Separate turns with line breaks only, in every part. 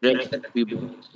Let's we both.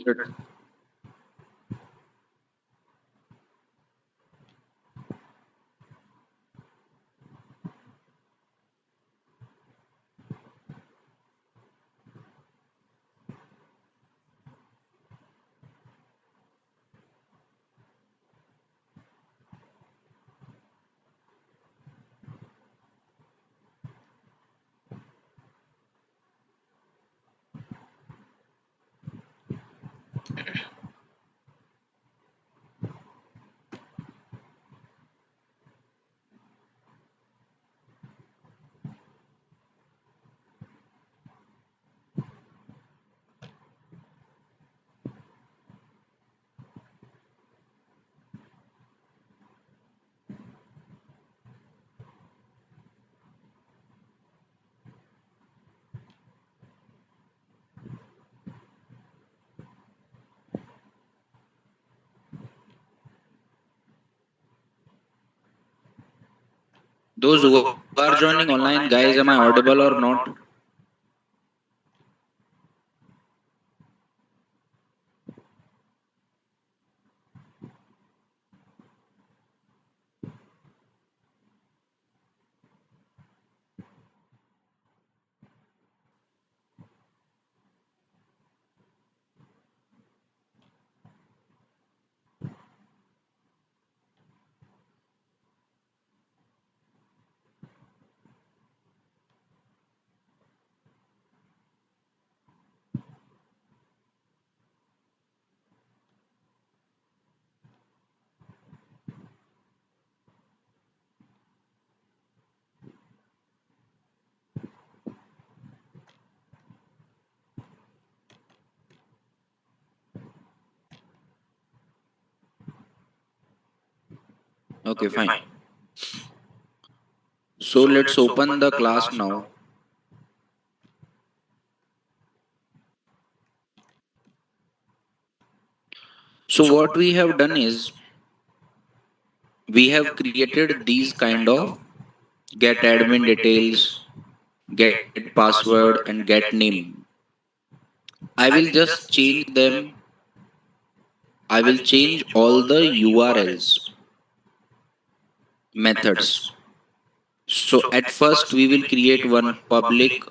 Those who are joining online, guys, am I audible or not? Okay, fine. So let's open the class now. So what we have done is we have created these kind of get admin details, get password and get name. I will just change them. I will change all the URLs methods. So at first we will create one public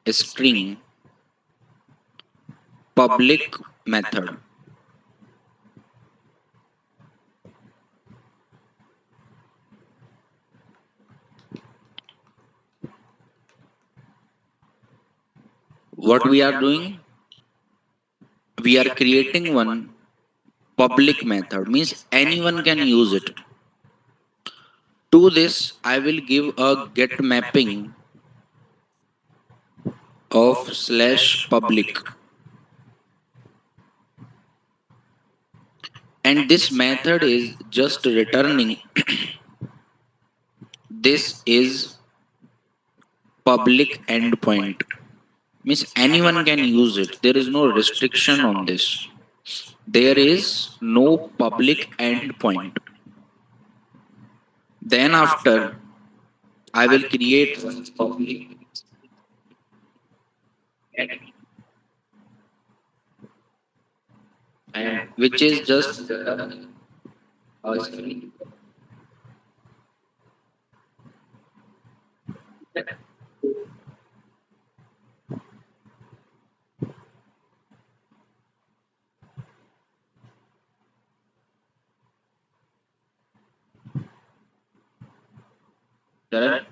string public method. What we are doing, we are creating one public method, means anyone can use it. To this I will give a get mapping of slash public, and this method is just returning this is public endpoint, means anyone can use it. There is no restriction on this. There is no public endpoint. Then after I will create one public, and which is just a screen. Correct?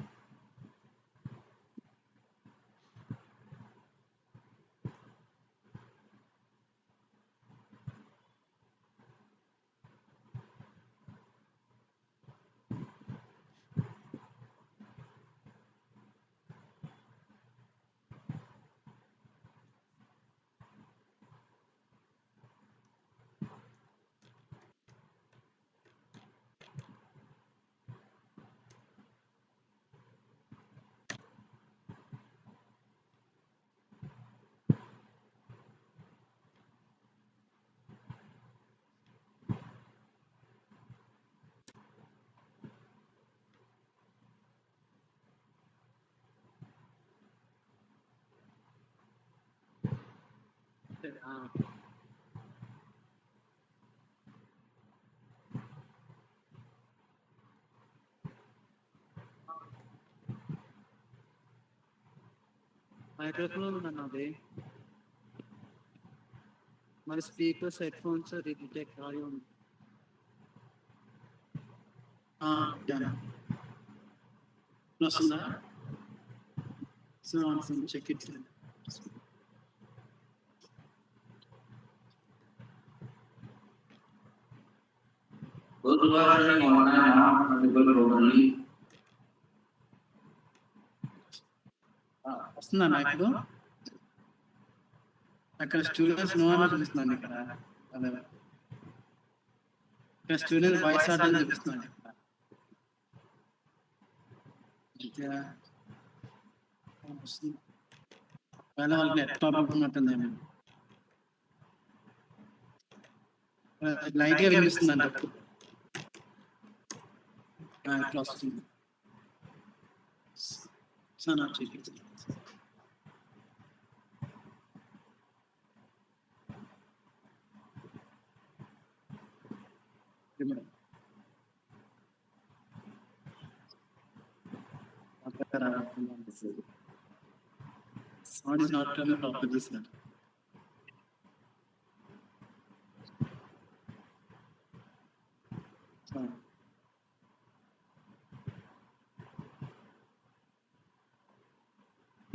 Those who are joining online now are audible properly.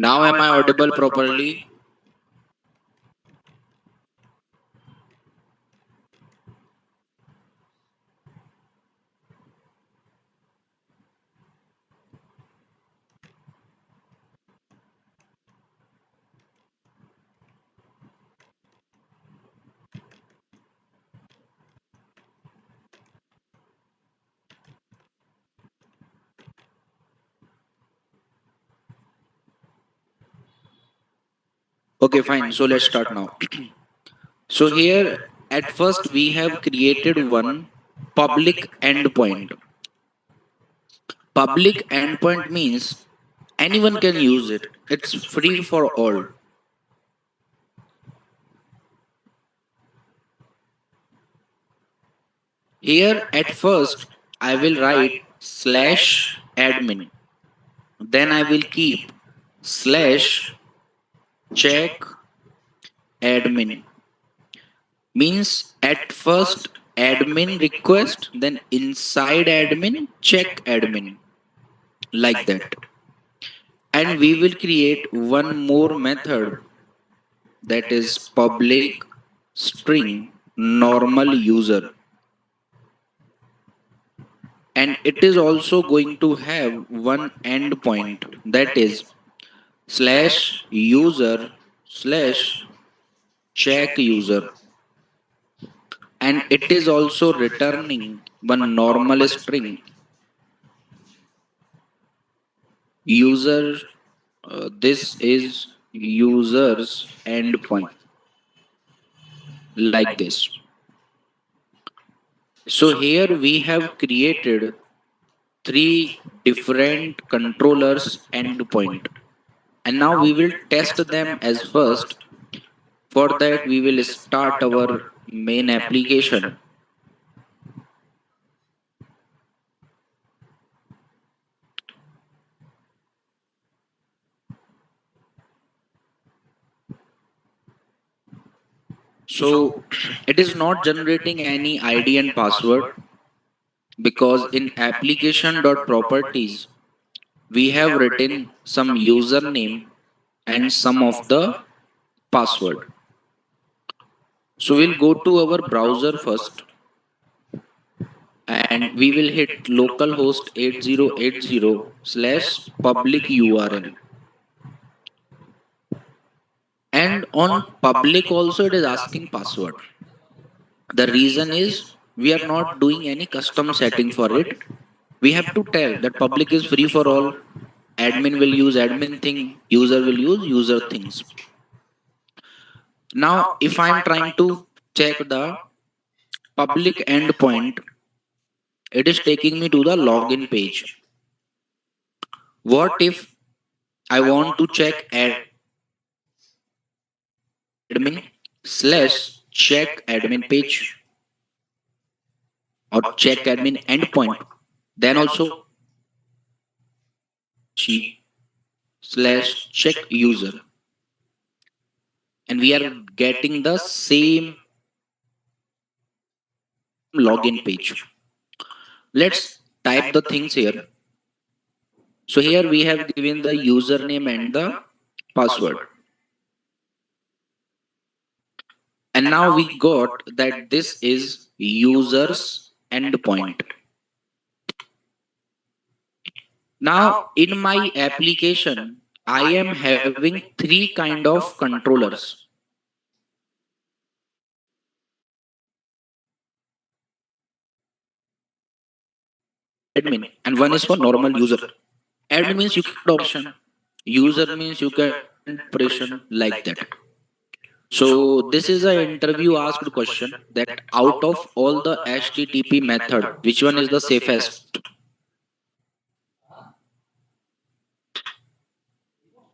Now am I audible properly? Okay, fine. So let's start now. So here at first we have created one public endpoint. Public endpoint means anyone can use it. It's free for all. Here at first I will write slash admin. Then I will keep slash check admin. Means at first admin request, then inside admin check admin, like that. And we will create one more method, that is public string normal user, and it is also going to have one endpoint, that is slash user slash check user, and it is also returning one normal string user. This is user's endpoint, like this. So here we have created three different controllers endpoint, and now we will test them as first. For that we will start our main application. So it is not generating any ID and password, because in application.properties we have written some username and some of the password. So we'll go to our browser first, and we will hit localhost 8080 slash public URL. And on public also it is asking password. The reason is we are not doing any custom setting for it. We have to tell that public is free for all. Admin will use admin thing, user will use user things. Now, if I'm trying to check the public endpoint, it is taking me to the login page. What if I want to check admin? slash check admin page or check admin endpoint. Then also she slash check user, and we are getting the same login page. Let's type the things here. So here we have given the username and the password. And now we got that this is user's endpoint. Now in my application, I am having three kind of controllers. Admin and one is for normal user. Admin means you can do operation. User means you can operation like that. So this is a interview asked question that out of all the HTTP method, which one is the safest?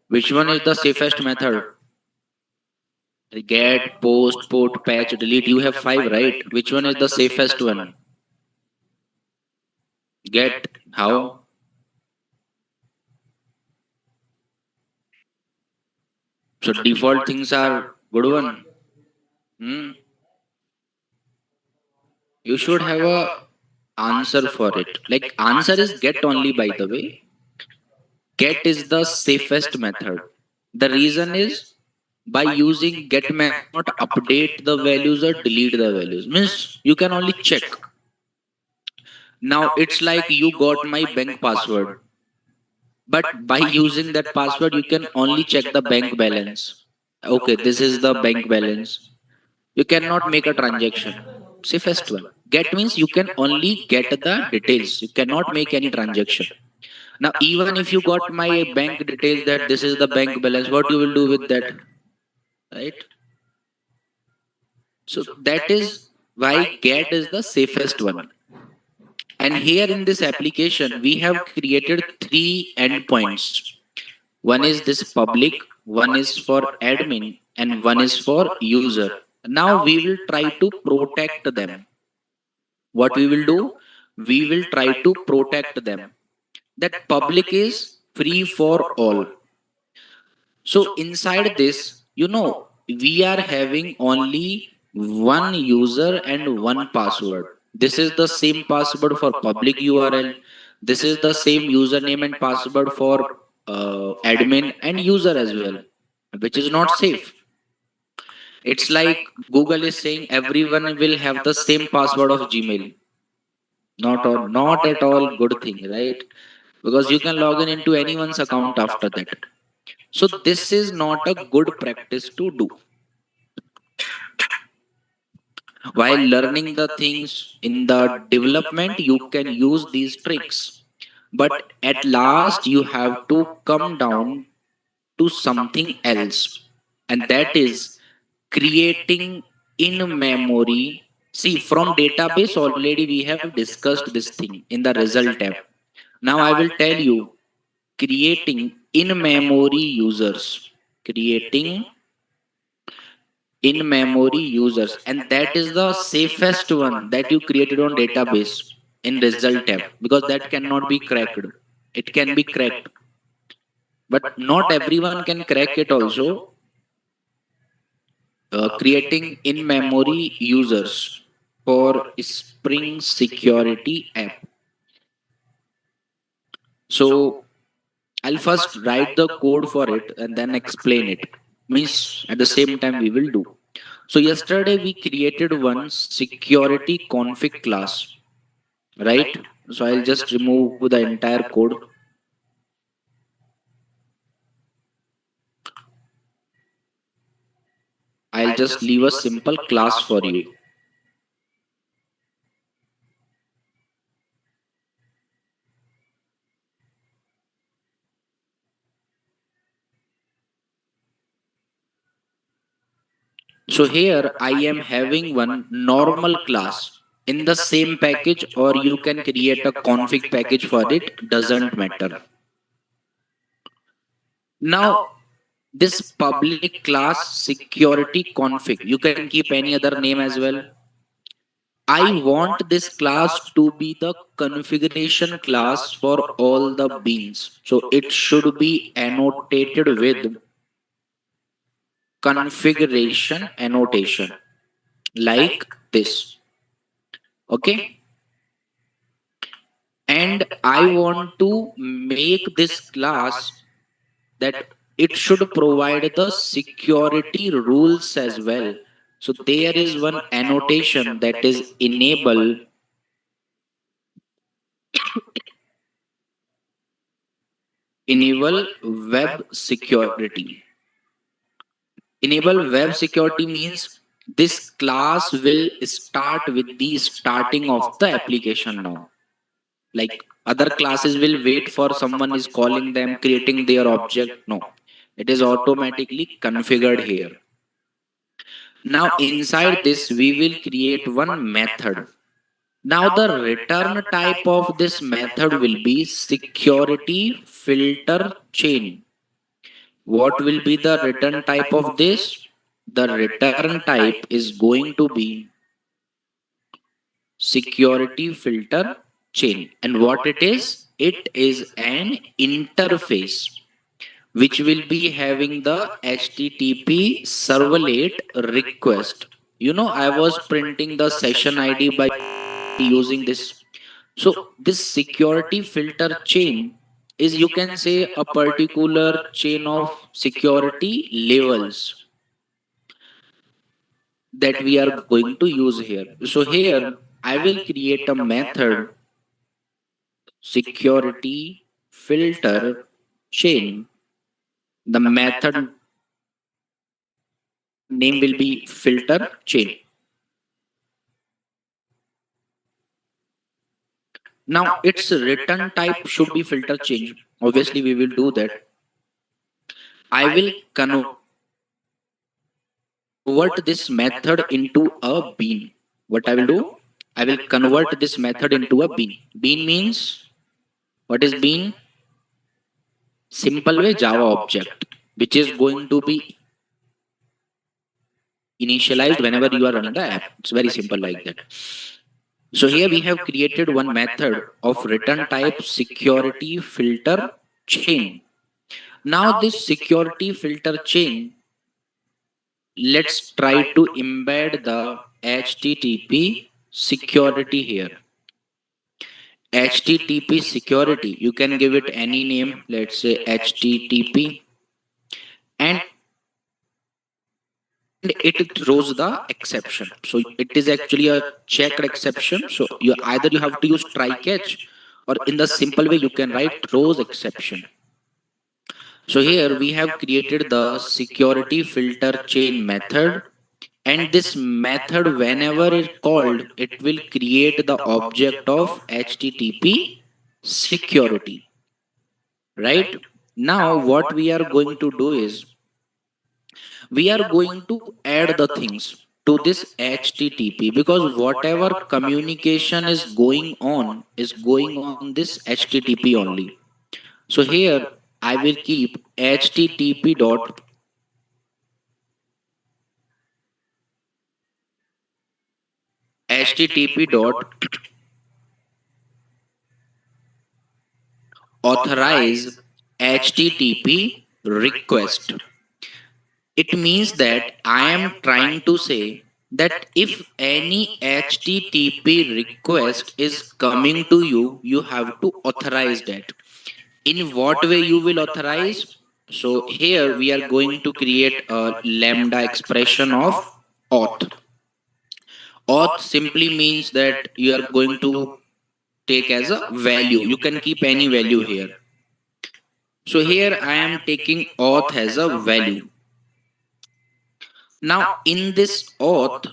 Which one is the safest method? Get, post, put, patch, delete. You have five, right? Which one is the safest one? Get. How? So default things are good one. Hmm. You should have a answer for it. Like answer is get only, by the way. Get is the safest method. The reason is by using get method not update the values or delete the values. Means you can only check. Now it's like you got my bank password, but by using that password you can only check the bank balance. Okay, this is the bank balance. You cannot make a transaction. Safest one. Get means you can only get the details. You cannot make any transaction. Now, even if you got my bank details that this is the bank balance, what you will do with that, right? So that is why get is the safest one. And here in this application, we have created three endpoints. One is this public, one is for admin, and one is for user. Now we will try to protect them. What we will do? We will try to protect them. That public is free for all. So inside this, we are having only one user and one password. This is the same password for public URL. This is the same username and password for admin and user as well, which is not safe. It's like Google is saying everyone will have the same password of Gmail. Not at all good thing, right? Because you can log in into anyone's account after that. So this is not a good practice to do. While learning the things in the development, you can use these tricks. But at last, you have to come down to something else. And that is creating in memory. See, from database already we have discussed this thing in the result tab. Now I will tell you creating in memory users. Creating in memory users, and that is the safest one that you created on database in result tab, because that cannot be cracked. It can be cracked, but not everyone can crack it also. Creating in memory users for Spring Security app. So I'll first write the code for it and then explain it. Means at the same time we will do. So yesterday we created one security config class, right? So I'll just remove the entire code. I'll just leave a simple class for you. So here I am having one normal class in the same package, or you can create a config package for it, doesn't matter. Now this public class security config, you can keep any other name as well. I want this class to be the configuration class for all the beans. So it should be annotated with configuration annotation like this. Okay. And I want to make this class that it should provide the security rules as well. So there is one annotation that is enable web security. Enable web security means this class will start with the starting of the application now. Like other classes will wait for someone is calling them, creating their object. No, it is automatically configured here. Now inside this, we will create one method. Now the return type of this method will be security filter chain. What will be the return type of this? The return type is going to be security filter chain. And what it is? It is an interface which will be having the HTTP servlet request. I was printing the session ID by using this. So, this security filter chain is, you can say, a particular chain of security levels that we are going to use here. So, here I will create a method security filter chain. The method name will be filter chain. Now its return type should be filter change. Obviously, we will do that. I will convert this method into a bean. What I will do? I will convert this method into a bean. Bean means, what is bean? Simple way Java object, which is going to be initialized whenever you are running the app. It's very simple like that. So here we have created one method of return type security filter chain. Now this security filter chain, let's try to embed the HTTP security here. HTTP security, you can give it any name, let's say HTTP, and it throws the exception. So it is actually a checked exception. So either you have to use try catch, or in the simple way you can write throws exception. So here we have created the security filter chain method, and this method whenever it called, it will create the object of HTTP security. Right? Now what we are going to do is, we are going to add the things to this HTTP, because whatever communication is going on this HTTP only. So here I will keep HTTP dot HTTP dot authorize HTTP request. It means that I am trying to say that if any HTTP request is coming to you, you have to authorize that. In what way you will authorize? So here we are going to create a lambda expression of auth. Auth simply means that you are going to take as a value. You can keep any value here. So here I am taking auth as a value. Now in this auth,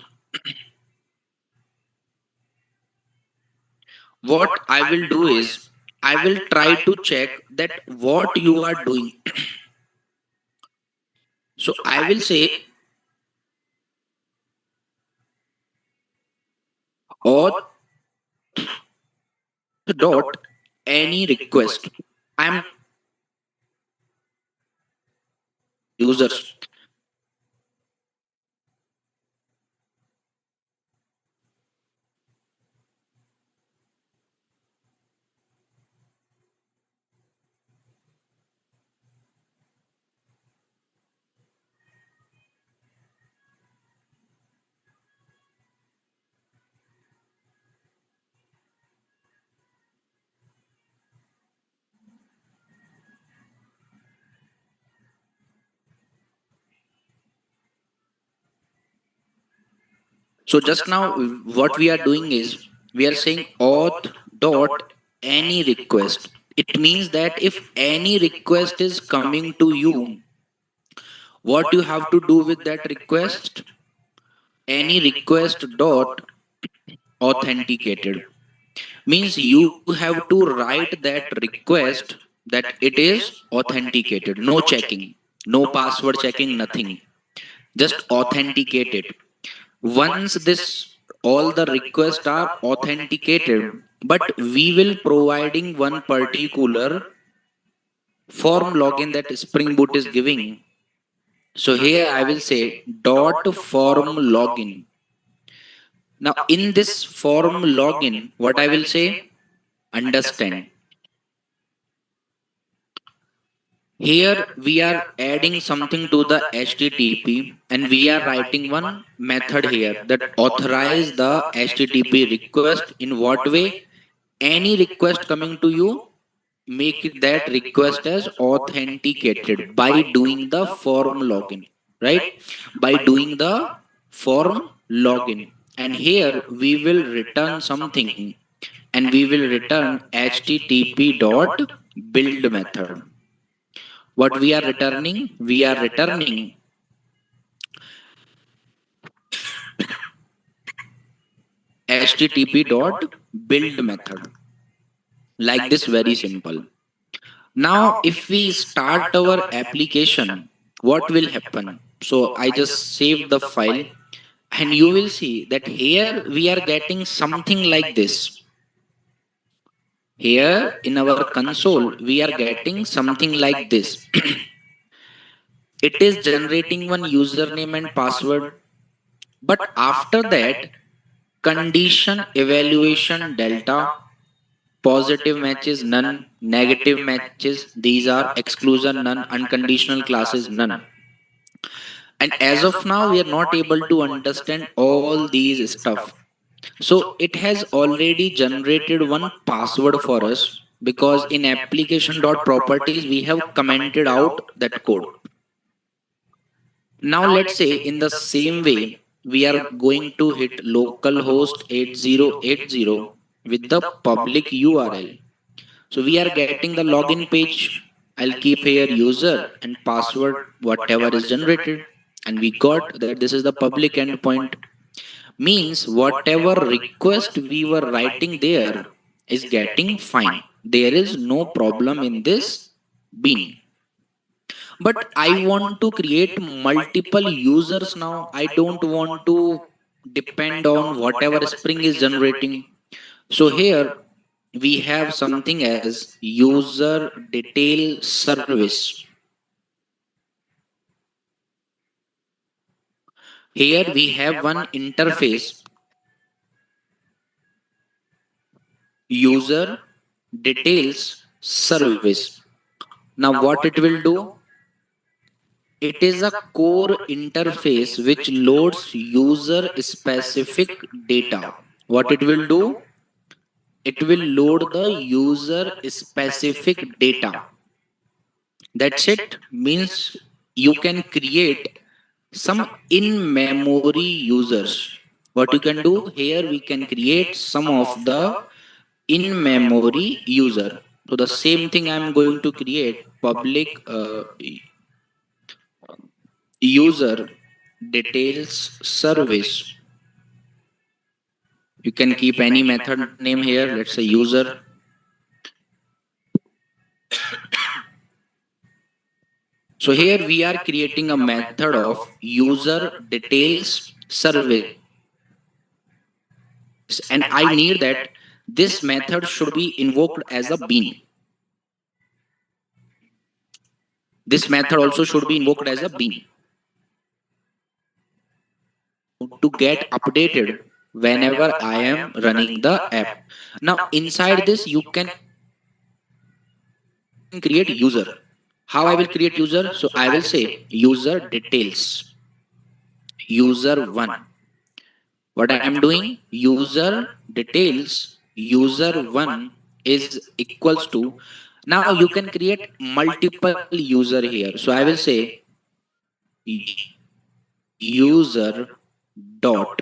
what I will do is, I will try to check that what you are doing. So I will say auth dot any request. I am not taking any value here. So just now, what we are doing is we are saying auth dot any request. It means that if any request is coming to you, what you have to do with that request? Any request dot authenticated means you have to write that request that it is authenticated. No checking, no password checking, nothing. Just authenticate it. Once this all the requests are authenticated, but we will providing one particular form login that Spring Boot is giving. So here I will say dot form login. Now in this form login, what I will say, understand. Here we are adding something to the HTTP and we are writing one method here that authorize the HTTP request. In what way? Any request coming to you, make that request as authenticated by doing the form login, right? By doing the form login. And here we will return something, and we will return HTTP dot build method. What we are returning? We are returning HTTP dot build method. Like this, very simple. Now, if we start our application, what will happen? So I just saved the file, and you will see that here we are getting something like this. Here in our console, we are getting something like this. It is generating one username and password. But after that, condition evaluation delta, positive matches none, negative matches, these are exclusion none, unconditional classes none. And as of now, we are not able to understand all these stuff. So it has already generated one password for us, because in application.properties we have commented out that code. Now let's say in the same way, we are going to hit localhost 8080 with the public URL. So we are getting the login page. I'll keep here user and password, whatever is generated. And we got that this is the public endpoint. Means whatever request we were writing there is getting fine. There is no problem in this bean. But I want to create multiple users now. I don't want to depend on whatever Spring is generating. So here we have something as user detail service. Here we have one interface, user details service. Now what it will do? It is a core interface which loads user specific data. What it will do? It will load the user specific data. That's it. Means you can create some in memory users. What you can do here, we can create some of the in memory user. So the same thing I'm going to create public user details service. You can keep any method name here. Let's say user. So here we are creating a method of user details service, and I need that this method should be invoked as a bean. This method also should be invoked as a bean to get updated whenever I am running the app. Now, inside this, you can create user. How I will create user? So I will say user details, user 1. What I am doing? User details, user 1 is equals to. Now you can create multiple user here. So I will say user dot.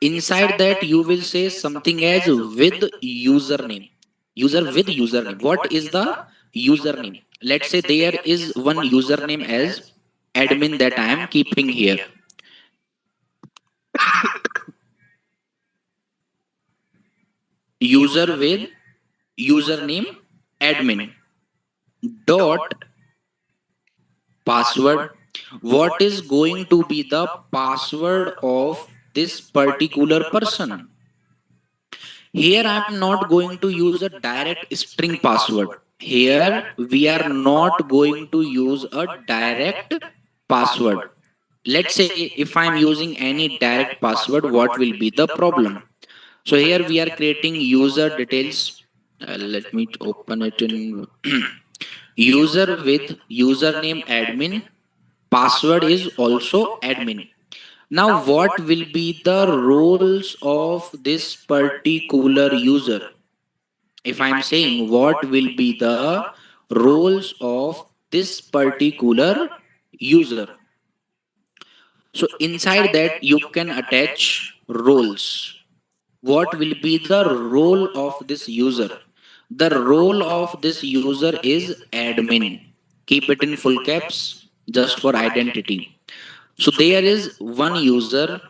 Inside that you will say something as with username. User with username. What is the username? Let's say there is one username as admin that I am keeping here. User with username admin dot password. What is going to be the password of this particular person? Here I am not going to use a direct string password. Here we are not going to use a direct password. Let's say if I am using any direct password, what will be the problem? So here we are creating user details. Let me open it in user with username admin. Password is also admin. Now, what will be the roles of this particular user? If I'm saying what will be the roles of this particular user, so inside that you can attach roles. What will be the role of this user? The role of this user is admin. Keep it in full caps just for identity. So there is one user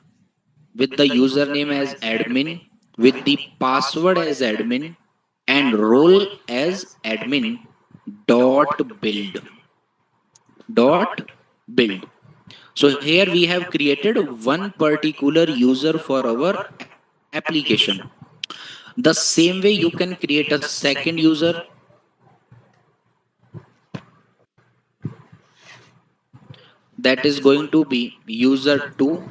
with the username as admin, with the password as admin, and role as admin dot build dot build. So here we have created one particular user for our application. The same way you can create a second user that is going to be user 2,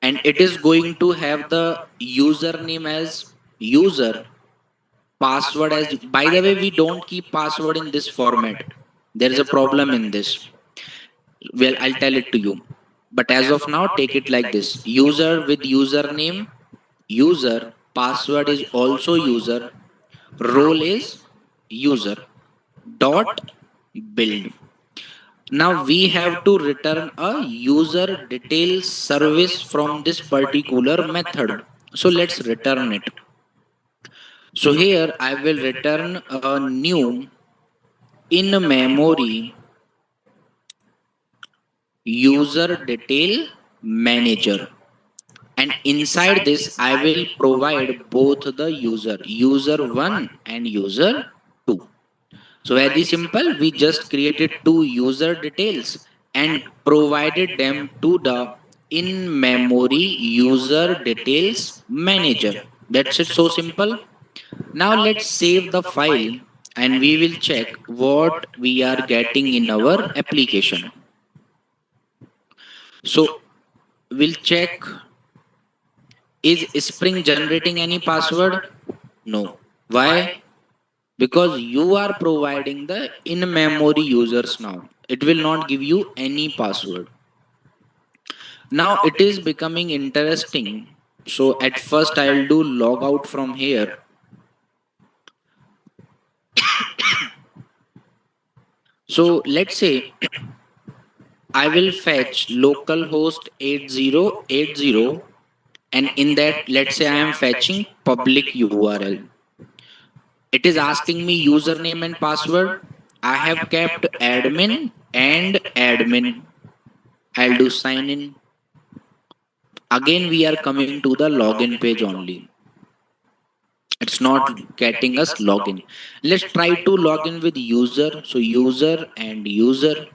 and it is going to have the username as user, password as. By the way, we don't keep password in this format. There is a problem in this. Well, I'll tell it to you. But as of now, take it like this: user with username, user, password is also user, role is user, dot build. Now we have to return a user details service from this particular method. So let's return it. So here I will return a new in memory user detail manager, and inside this I will provide both the user 1 and user 2. So very simple, we just created two user details and provided them to the in memory user details manager. That's it, so simple. Now let's save the file and we will check what we are getting in our application. So we'll check, is Spring generating any password? No. Why? Because you are providing the in memory users now. It will not give you any password. Now it is becoming interesting. So at first I'll do log out from here. So let's say I will fetch localhost 8080, and in that, let's say I am fetching public URL. It is asking me username and password. I have kept admin and admin. I'll do sign in. Again, we are coming to the login page only. It's not getting us login. Let's try to log in with user. So user and user.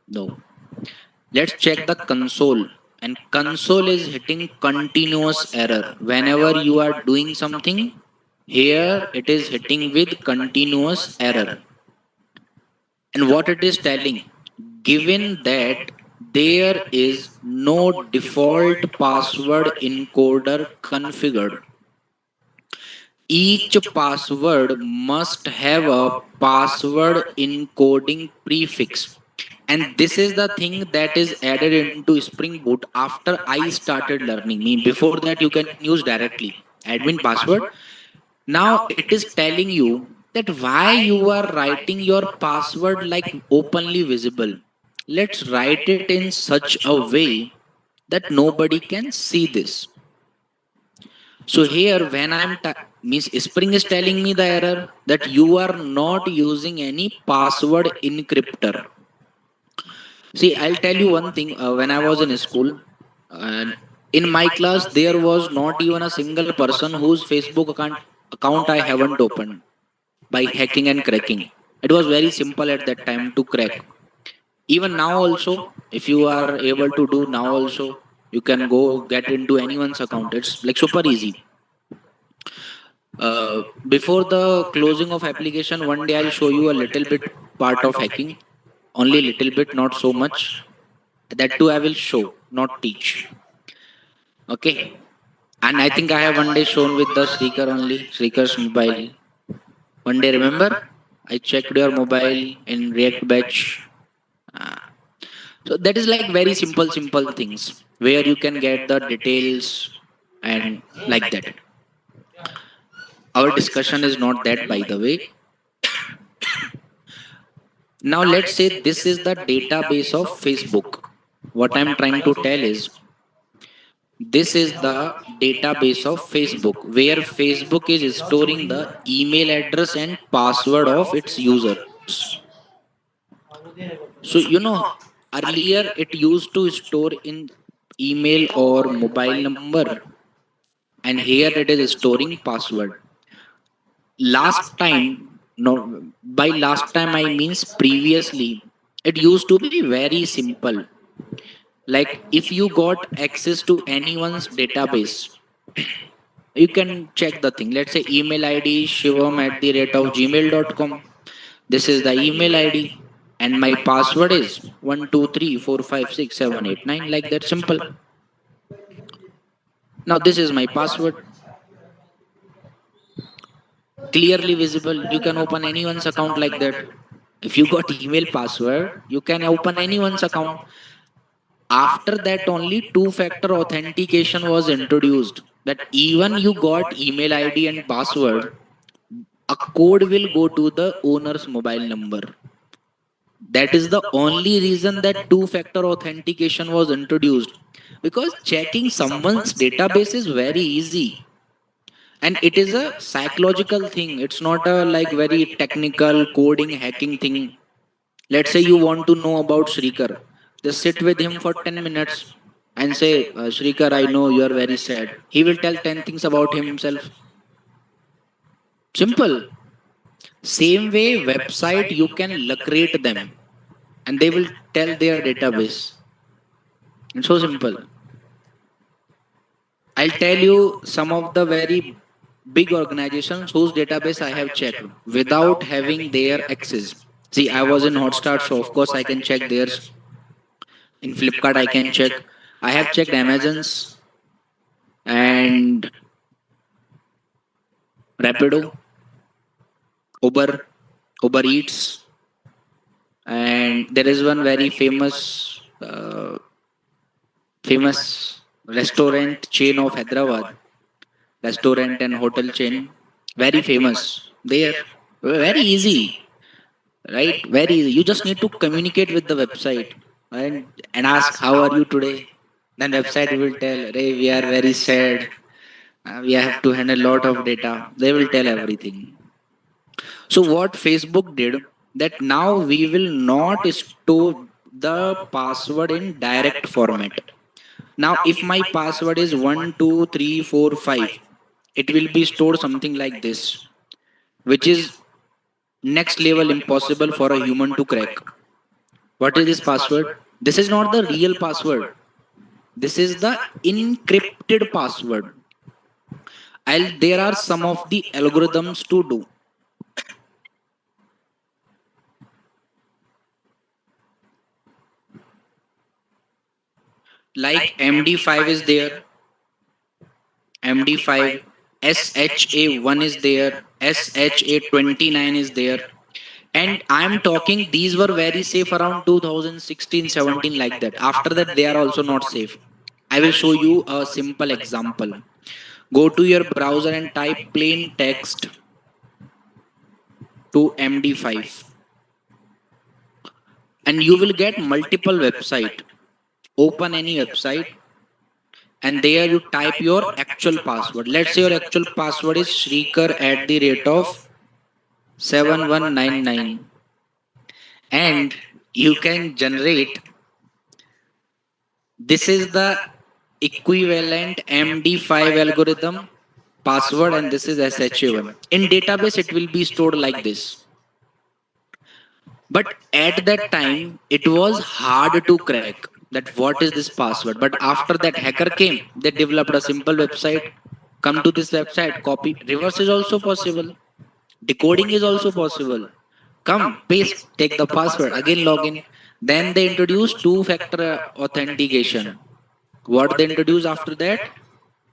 No. Let's check the console. And console is hitting continuous error. Whenever you are doing something, Here it is hitting with continuous error. And what it is telling, given that there is no default password encoder configured, each password must have a password encoding prefix. And this is the thing that is added into Spring Boot after I started learning. Me before that you can use directly admin password. Now it is telling you that why you are writing your password like openly visible. Let's write it in such a way that nobody can see this. So here when means Spring is telling me the error that you are not using any password encryptor. See, I'll tell you one thing. When I was in school, and in my class, there was not even a single person whose Facebook account I haven't opened by hacking and cracking. It was very simple at that time to crack. Even now also, if you are able to do now also, you can go get into anyone's account. It's like super easy. Before the closing of application, one day I'll show you a little bit part of hacking. Only little bit, not so much. That too I will show, not teach. Okay. And I think I have one day shown with the Srikar only, Srikar's mobile. One day, remember? I checked your mobile in React batch. Uh, so that is like very simple things where you can get the details and like that. Our discussion is not that, by the way. Now let's say this is the database of Facebook. What I'm trying to tell is this is the database of Facebook where Facebook is storing the email address and password of its users. So, earlier it used to store in email or mobile number, and here it is storing password. Last time, no, by last time I means previously, it used to be very simple. Like if you got access to anyone's database, you can check the thing. Let's say email ID shivam at the rate of gmail.com. This is the email ID, and my password is 123456789, like that simple. Now this is my password, clearly visible. You can open anyone's account like that. If you got email password, you can open anyone's account. After that only two factor authentication was introduced, that even you got email ID and password, a code will go to the owner's mobile number. That is the only reason that two factor authentication was introduced, because checking someone's database is very easy, and it is a psychological thing. It's not a like very technical coding hacking thing. Let's say you want to know about Srikar, just sit with him for 10 minutes and say, Srikar, I know you are very sad. He will tell 10 things about himself. Simple. Same way, website you can locate them and they will tell their database. It's so simple. I'll tell you some of the very big organizations whose database I have checked without having their access. See, I was in Hotstar, so of course I can check theirs. In Flipkart, I can check. I have checked Amazon's and Rapido, Uber, Uber Eats, and there is one very famous restaurant chain of Hyderabad, restaurant and hotel chain, very famous. There, very easy, right? Very easy. You just need to communicate with the website and ask, "How are you today?" Then website will tell, "Hey, we are very sad. We have to handle a lot of data." They will tell everything. So what Facebook did, that now we will not store the password in direct format. Now if my password is 12345, it will be stored something like this, which is next level impossible for a human to crack. What is this password? This is not the real password. This is the encrypted password. And there are some of the algorithms to do, like MD5 is there, MD5, SHA1 is there, SHA29 is there. And I'm talking these were very safe around 2016 17, like that. After that, they are also not safe. I will show you a simple example. Go to your browser and type plain text to MD5, and you will get multiple website. Open any website, and there you type your actual password. Let's say your actual password is Shrikar at the rate of 7199, and you can generate. This is the equivalent MD5 algorithm password, and this is SHA1. In database, it will be stored like this. But at that time, it was hard to crack that what is this password. But after that hacker came, they developed a simple website. Come to this website, copy. Reverse is also possible. Decoding is also possible. Come, paste, take the password, again log in. Then they introduced two-factor authentication. What they introduced after that?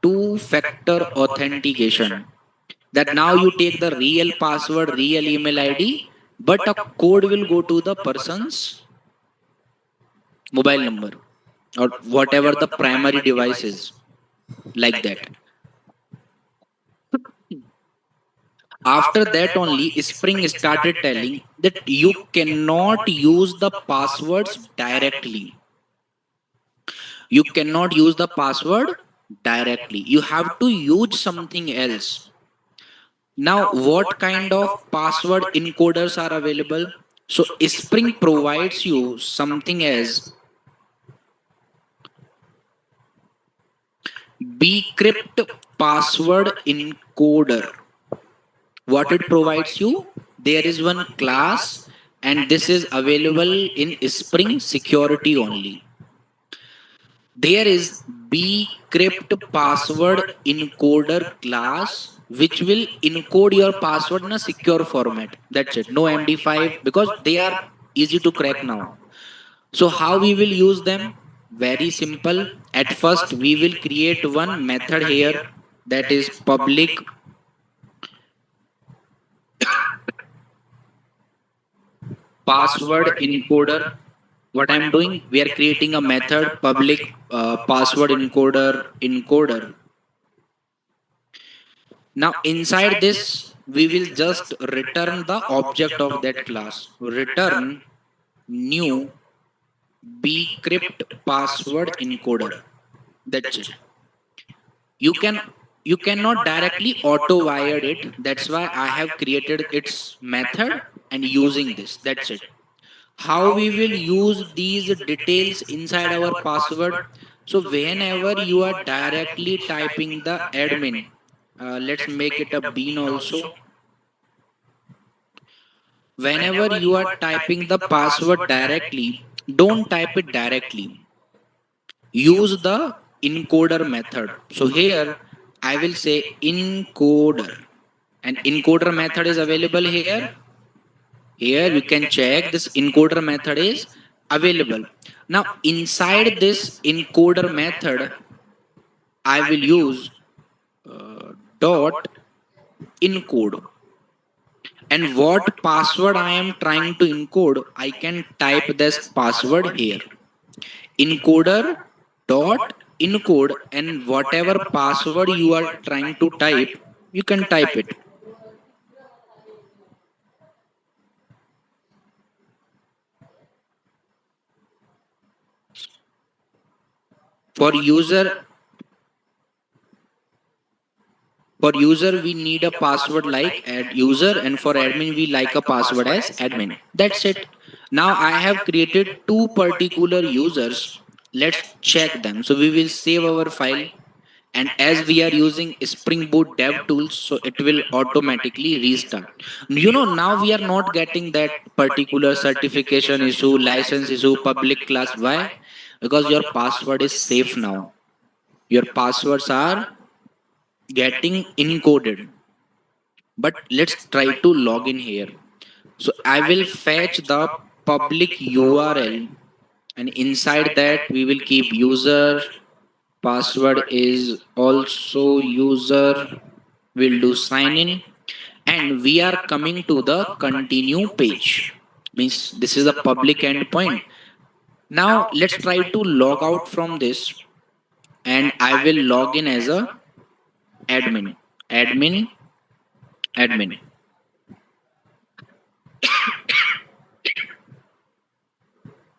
Two-factor authentication. That now you take the real password, real email ID, but a code will go to the person's mobile number or whatever the primary device is, like that. After that only, Spring started telling that you cannot use the passwords directly. You cannot use the password directly. You have to use something else. Now, what kind of password encoders are available? So, Spring provides you something as bcrypt password encoder. What it provides you? There is one class, and this is available in Spring security only. There is bcrypt password encoder class which will encode your password in a secure format. That's it. No MD5, because they are easy to crack now. So how we will use them? Very simple. At first we will create one method here, that is public password encoder. What I'm doing, we are creating a method public password encoder. Now inside this, we will just return the object of that class. Return new bcrypt password encoder. That's it. You can you cannot directly auto wire it. That's why I have created its method and using this. That's it. How we will use these details inside our password? So whenever you are directly typing the admin, let's make it a bean also. Whenever you are typing the password directly, don't type it directly. Use the encoder method. So here I will say encoder, and encoder method is available here. Here you can check this encoder method is available. Now inside this encoder method, I will use dot encode. And what password I am trying to encode, I can type this password here. Encoder dot encode, and whatever password you are trying to type, you can type it. For user, we need a password like add user, and for admin we like a password as admin. That's it. Now I have created two particular users. Let's check them. So we will save our file, and as we are using SpringBoot dev tools, so it will automatically restart. Now we are not getting that particular certification issue, license issue, public class. Why? Because your password is safe now. Your passwords are getting encoded. But let's try to log in here. So I will fetch the public URL, and inside that we will keep user, password is also user, we'll do sign in, and we are coming to the continue page. Means this is the public endpoint. Now let's try to log out from this, and I will log in as a admin. Admin, admin.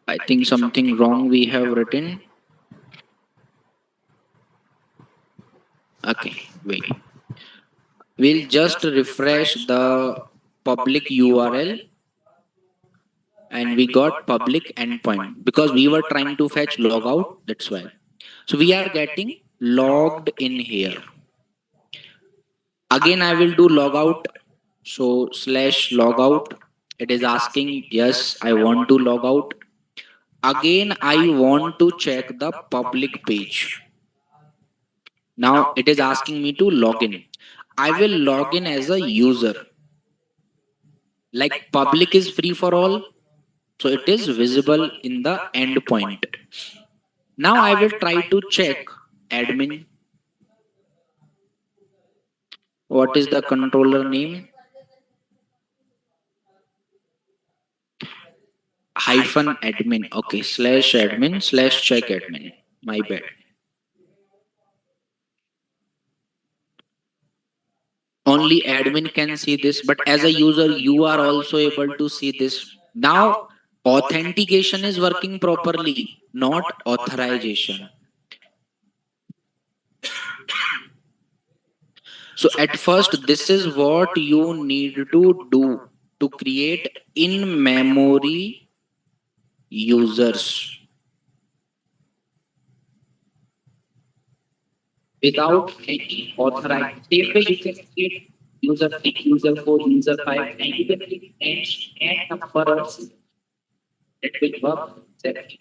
I think something wrong we have written. Okay, wait. We'll just refresh the public URL, and we got public endpoint because we were trying to fetch logout. That's why. So we are getting logged in here. Again, I will do logout. So slash logout. It is asking, yes, I want to log out. Again, I want to check the public page. Now it is asking me to log in. I will log in as a user. Like public is free for all, so it is visible in the endpoint. Now I will try to check admin. What is the controller name? Hyphen admin. Okay, slash admin slash check admin. My bad. Only admin can see this, but as a user you are also able to see this. Now authentication is working properly, not authorization. So at first this is what you need to do to create in memory users without any authorization. Same way you can create user 3, user 4, user 5, and you can create and number of that will work exactly.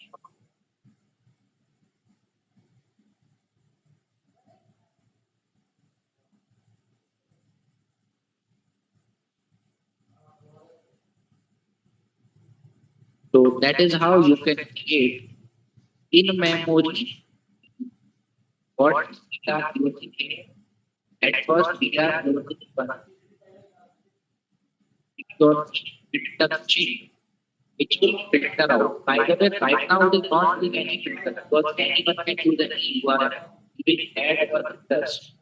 So that is how you can create in memory what we are using here. At first we are using one because it's cheap. It will filter out. By the way, right now it is not doing any filter because anyone can use an URL. We will add our filters,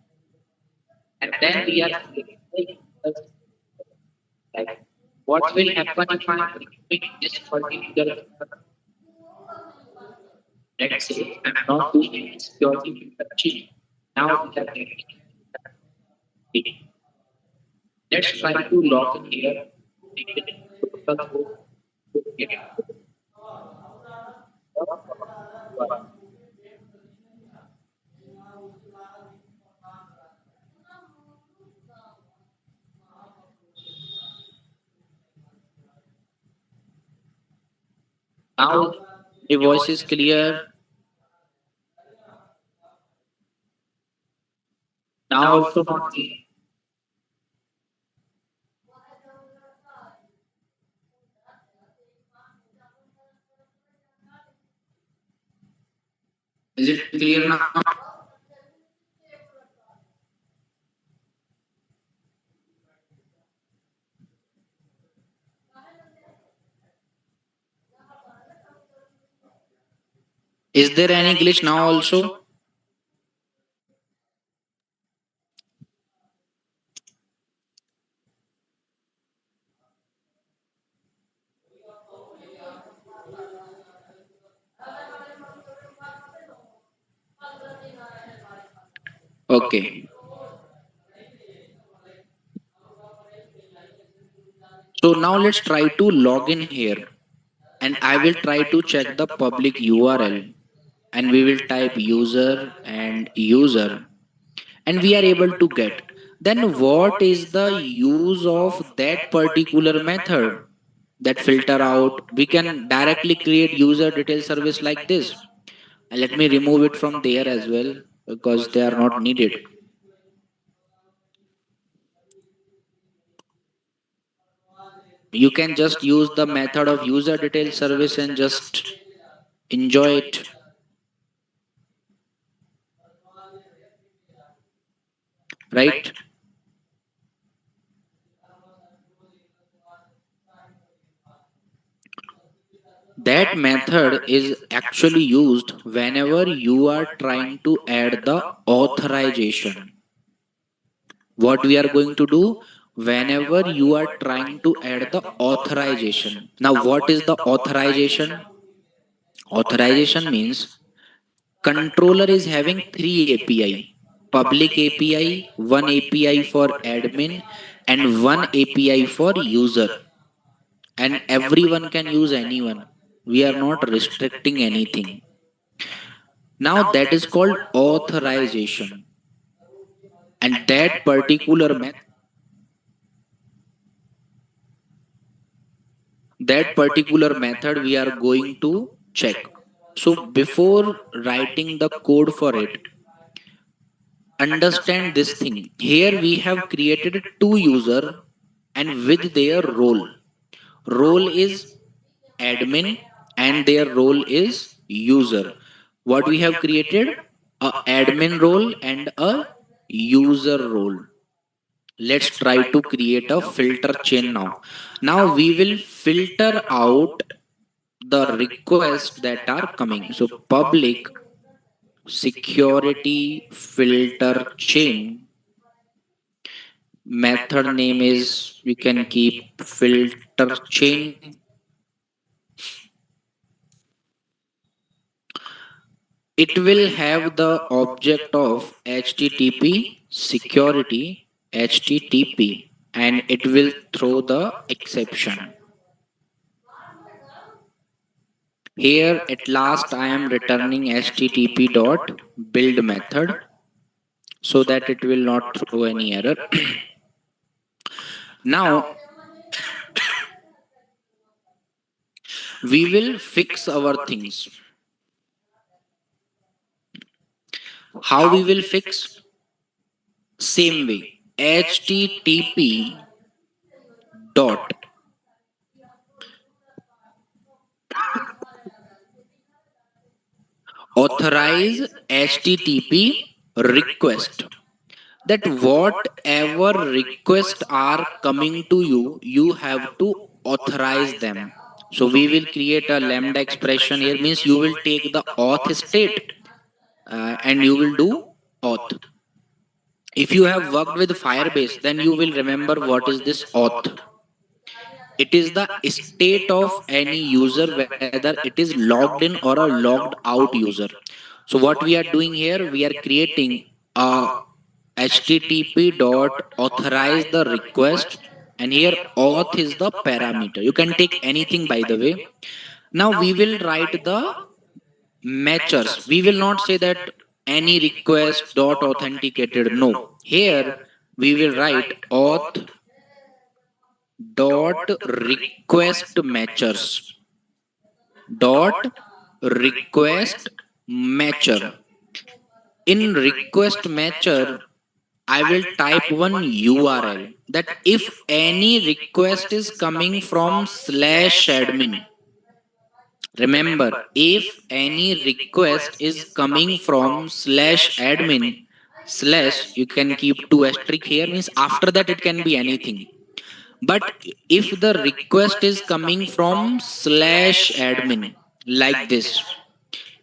and then we are creating like what will happen if I pick this particular, let's say I'm not doing any security filter cheap. Now we are getting it. Let's try to log in here. We will get now the voice is clear. Now also not clear. Is it clear now? Is there any glitch now also? Okay. So now let's try to log in here, and I will try to check the public URL, and we will type user and user, and we are able to get. Then what is the use of that particular method that filter out? We can directly create user detail service like this. And let me remove it from there as well because they are not needed. You can just use the method of user detail service and just enjoy it, right? That method is actually used whenever you are trying to add the authorization. What we are going to do whenever you are trying to add the authorization. Now, what is the authorization? Authorization means controller is having three API: public API, one API for admin, and one API for user. And everyone can use anyone. We are not restricting anything. Now that is called authorization. And that particular method we are going to check. So before writing the code for it, understand this thing. Here we have created two user and with their role. Role is admin and their role is user. What we have created? A admin role and a user role. Let's try to create a filter chain now. Now we will filter out the requests that are coming. So public security filter chain, method name is, we can keep filter chain. It will have the object of http security http, and it will throw the exception. Here at last I am returning http dot build method so that it will not throw any error. Now we will fix our things. How we will fix? Same way. http dot authorize http request. That whatever requests are coming to you, you have to authorize them. So we will create a lambda expression here, means you will take the auth state, and you will do auth. If you have worked with Firebase, then you will remember what is this auth. It is the state of any user, whether it is logged in or a logged out user. So what we are doing here, we are creating a http dot authorize the request, and here auth is the parameter. You can take anything, by the way. Now we will write the matchers. We will not say that any request dot authenticated. No, here we will write auth dot request matchers dot request matcher. In request matcher, I will type one URL that if any request is coming from slash admin. Remember, if any request is coming from slash admin slash, you can keep two asterisk here, means after that it can be anything. But if the request is coming from slash admin like this,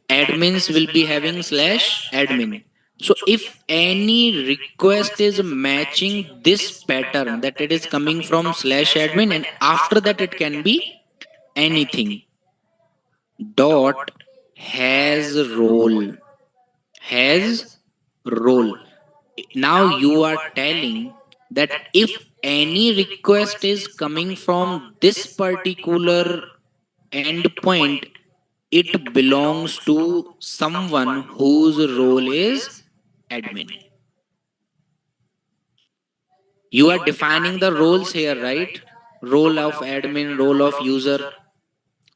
admins will be having slash admin. So if any request is matching this pattern, that it is coming from slash admin, and after that it can be anything, dot has role. Has role. Now you are telling that if any request is coming from this particular endpoint, it belongs to someone whose role is admin. You are defining the roles here, right? Role of admin, role of user.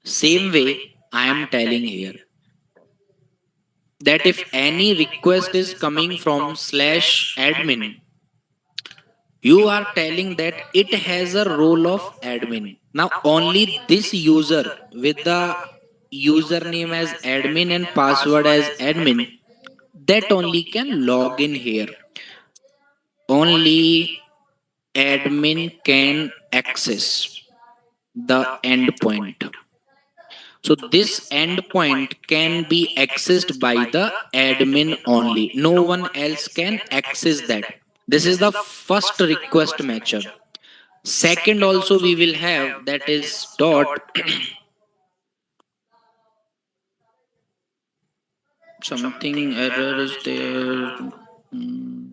Same way, I am telling here that if any request is coming from slash admin, You are telling that it has a role of admin. Now only this user with the username as admin and password as admin, that only can log in here. Only admin can access the endpoint. So this endpoint can be accessed by the admin only. No one else can access that. This is the first request matcher. Second also we will have, that is dot something error is there. Hmm,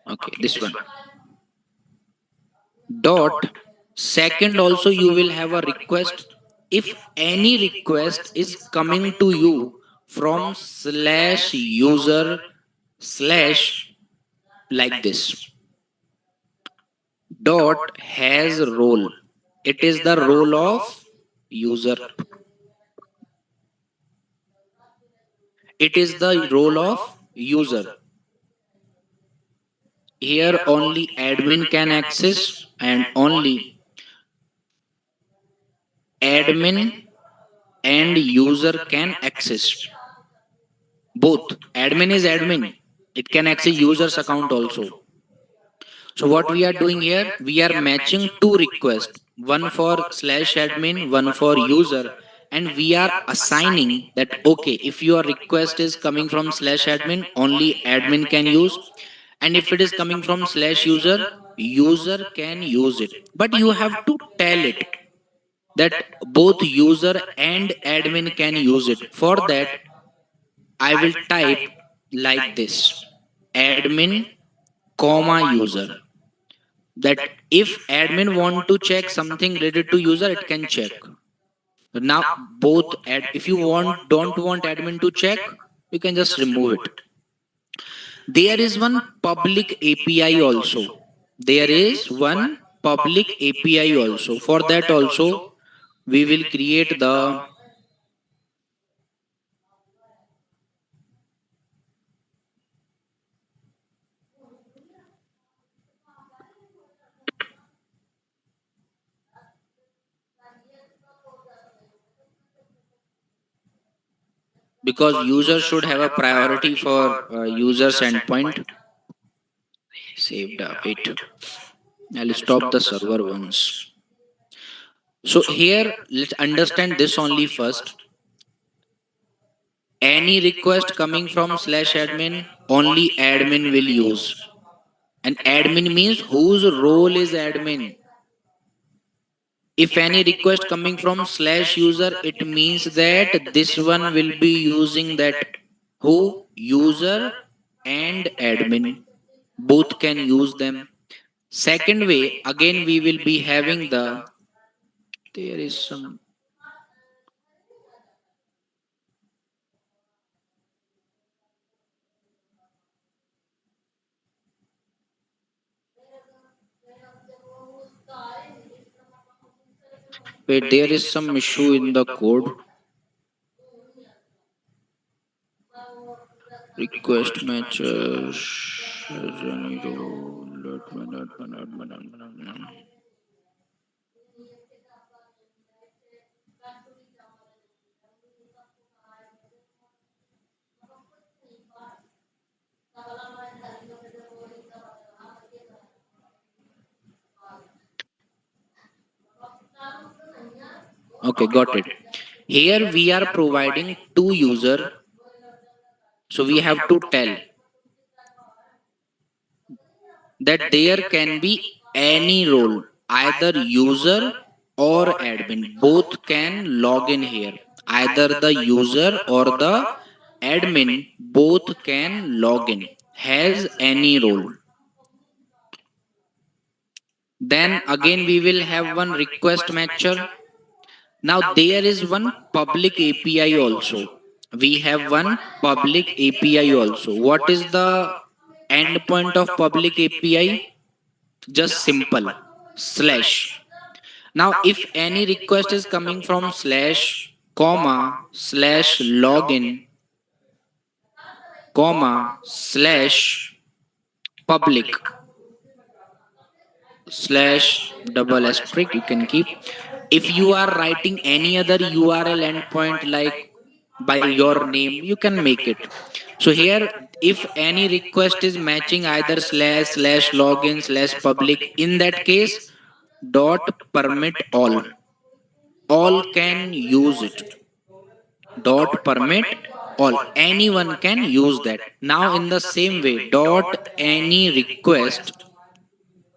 okay, this one. Dot. Second also you will have a request. If any request is coming to you from slash user slash like this, dot has role. It is the role of user. It is the role of user. Here only admin can access and only admin and user can access. Both. Admin is admin. It can access user's account also. So what we are doing here, we are matching two requests, one for slash admin, one for user, and we are assigning that okay, if your request is coming from slash admin, only admin can use, and if it is coming from slash user, user can use it. But you have to tell it that both user and admin can use it. For that, I will type like this: admin, comma user, that if admin want to check something related to user, it can check. Now both if you want don't want admin to check, you can just remove it. There is one public API also. There is one public API also. For that also we will create the, because user should have a priority for user's endpoint. Saved wait, I'll stop the server once. So here let's understand this only first. Any request coming from slash admin, only admin will use. And admin means whose role is admin. If any request coming from slash user, it means that this one will be using that. Who? User and admin. Both can use them. Second way, again we will be having the, there is some, wait, there is some issue in the code. Request matches. Okay, got it. Here we are providing two user, so we have to tell that there can be any role, either user or admin. Both can log in here. Either the user or the admin, both can log in. Has any role. Then again we will have one request matcher. Now there is one public API also. We have one public API also. What is the endpoint of public API? Just simple slash. Now if any request is coming from slash, comma slash login comma slash public slash double asterisk you can keep. If you are writing any other URL endpoint like by your name, you can make it. So here, if any request is matching either slash slash login slash public, in that case dot permit all can use it. Dot permit all, anyone can use that. Now in the same way, dot any request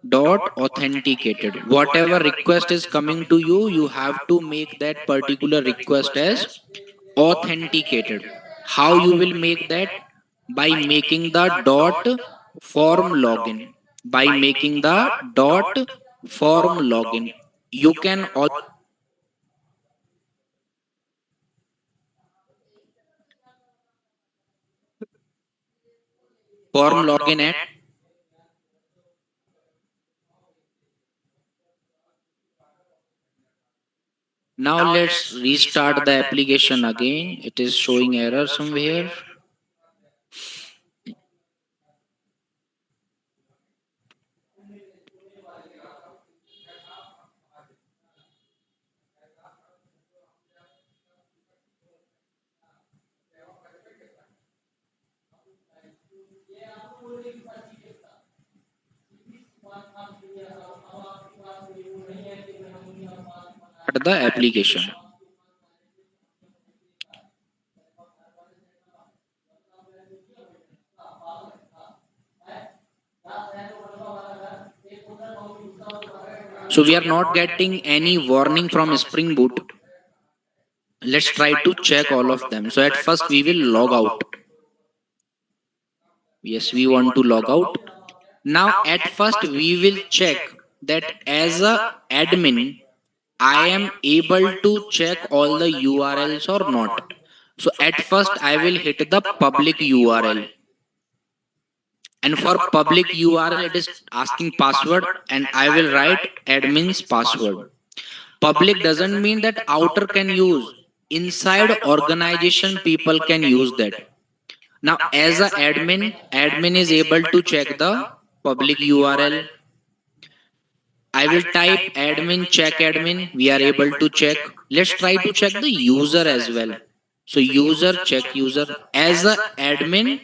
dot authenticated, whatever request is coming to you, you have to make that particular request as authenticated. How you will make that? By making the dot form login. By making the dot form login. You can also form login at. Now let's restart the application again. It is showing error somewhere. Start the application. So we are not getting any warning from Spring Boot. Let's try to check all of them. So at first we will log out. Yes, we want to log out. Now at first we will check that as a admin I am able to check all the URLs or not. So at first I will hit the public URL. And for public URL it is asking password and I will write admin's password. Public doesn't mean that outer can use. Inside organization people can use that. Now as a admin, admin is able to check the public URL. I will type admin check admin. We are able to check. Let's try to check the user as well. So user check user. As a admin,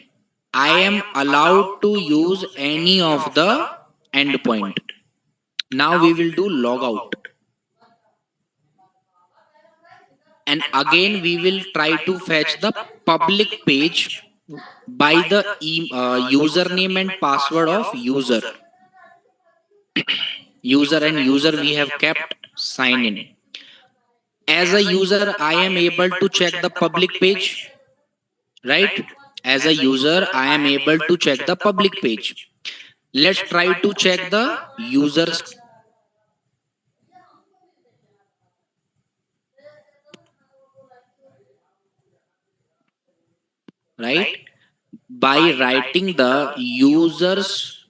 I am allowed to use any of the endpoint. Now we will do logout. And again we will try to fetch the public page by the username and password of user. User and user we have kept sign in. As a user I am able to check the public page, right? As a user I am able to check the public page. Let's try to check the users, right? By writing the users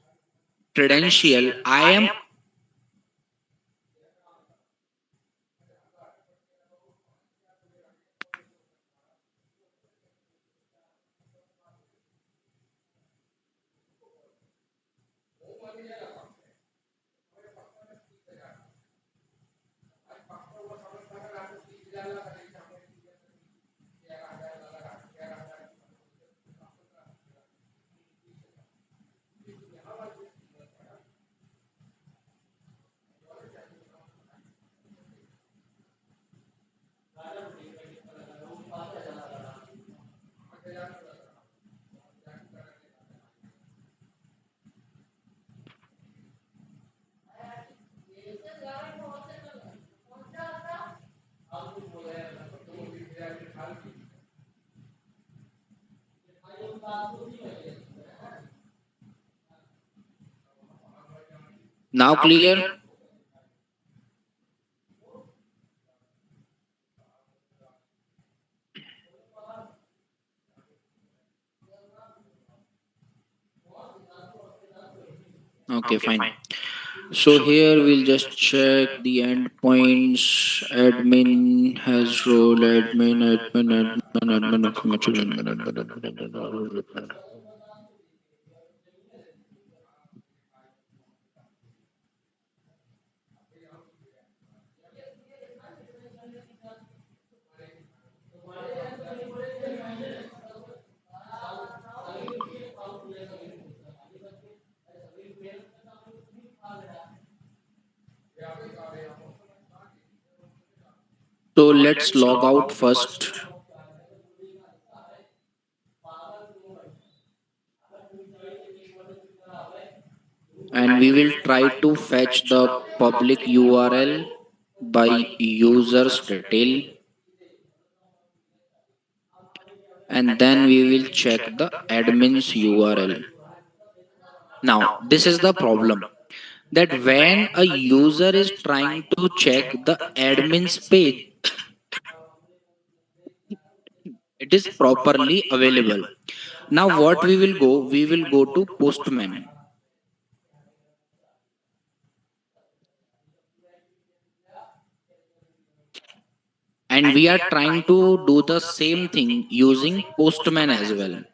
credential I am. Now clear? Okay, fine. So here we'll just check the endpoints. Admin has role. Admin. So let's log out first, and we will try to fetch the public URL by user's detail, and then we will check the admin's URL. Now, this is the problem, that when a user is trying to check the admin's page, it is properly available. Now, what we will go? We will go to Postman, and we are trying to do the same thing using Postman as well.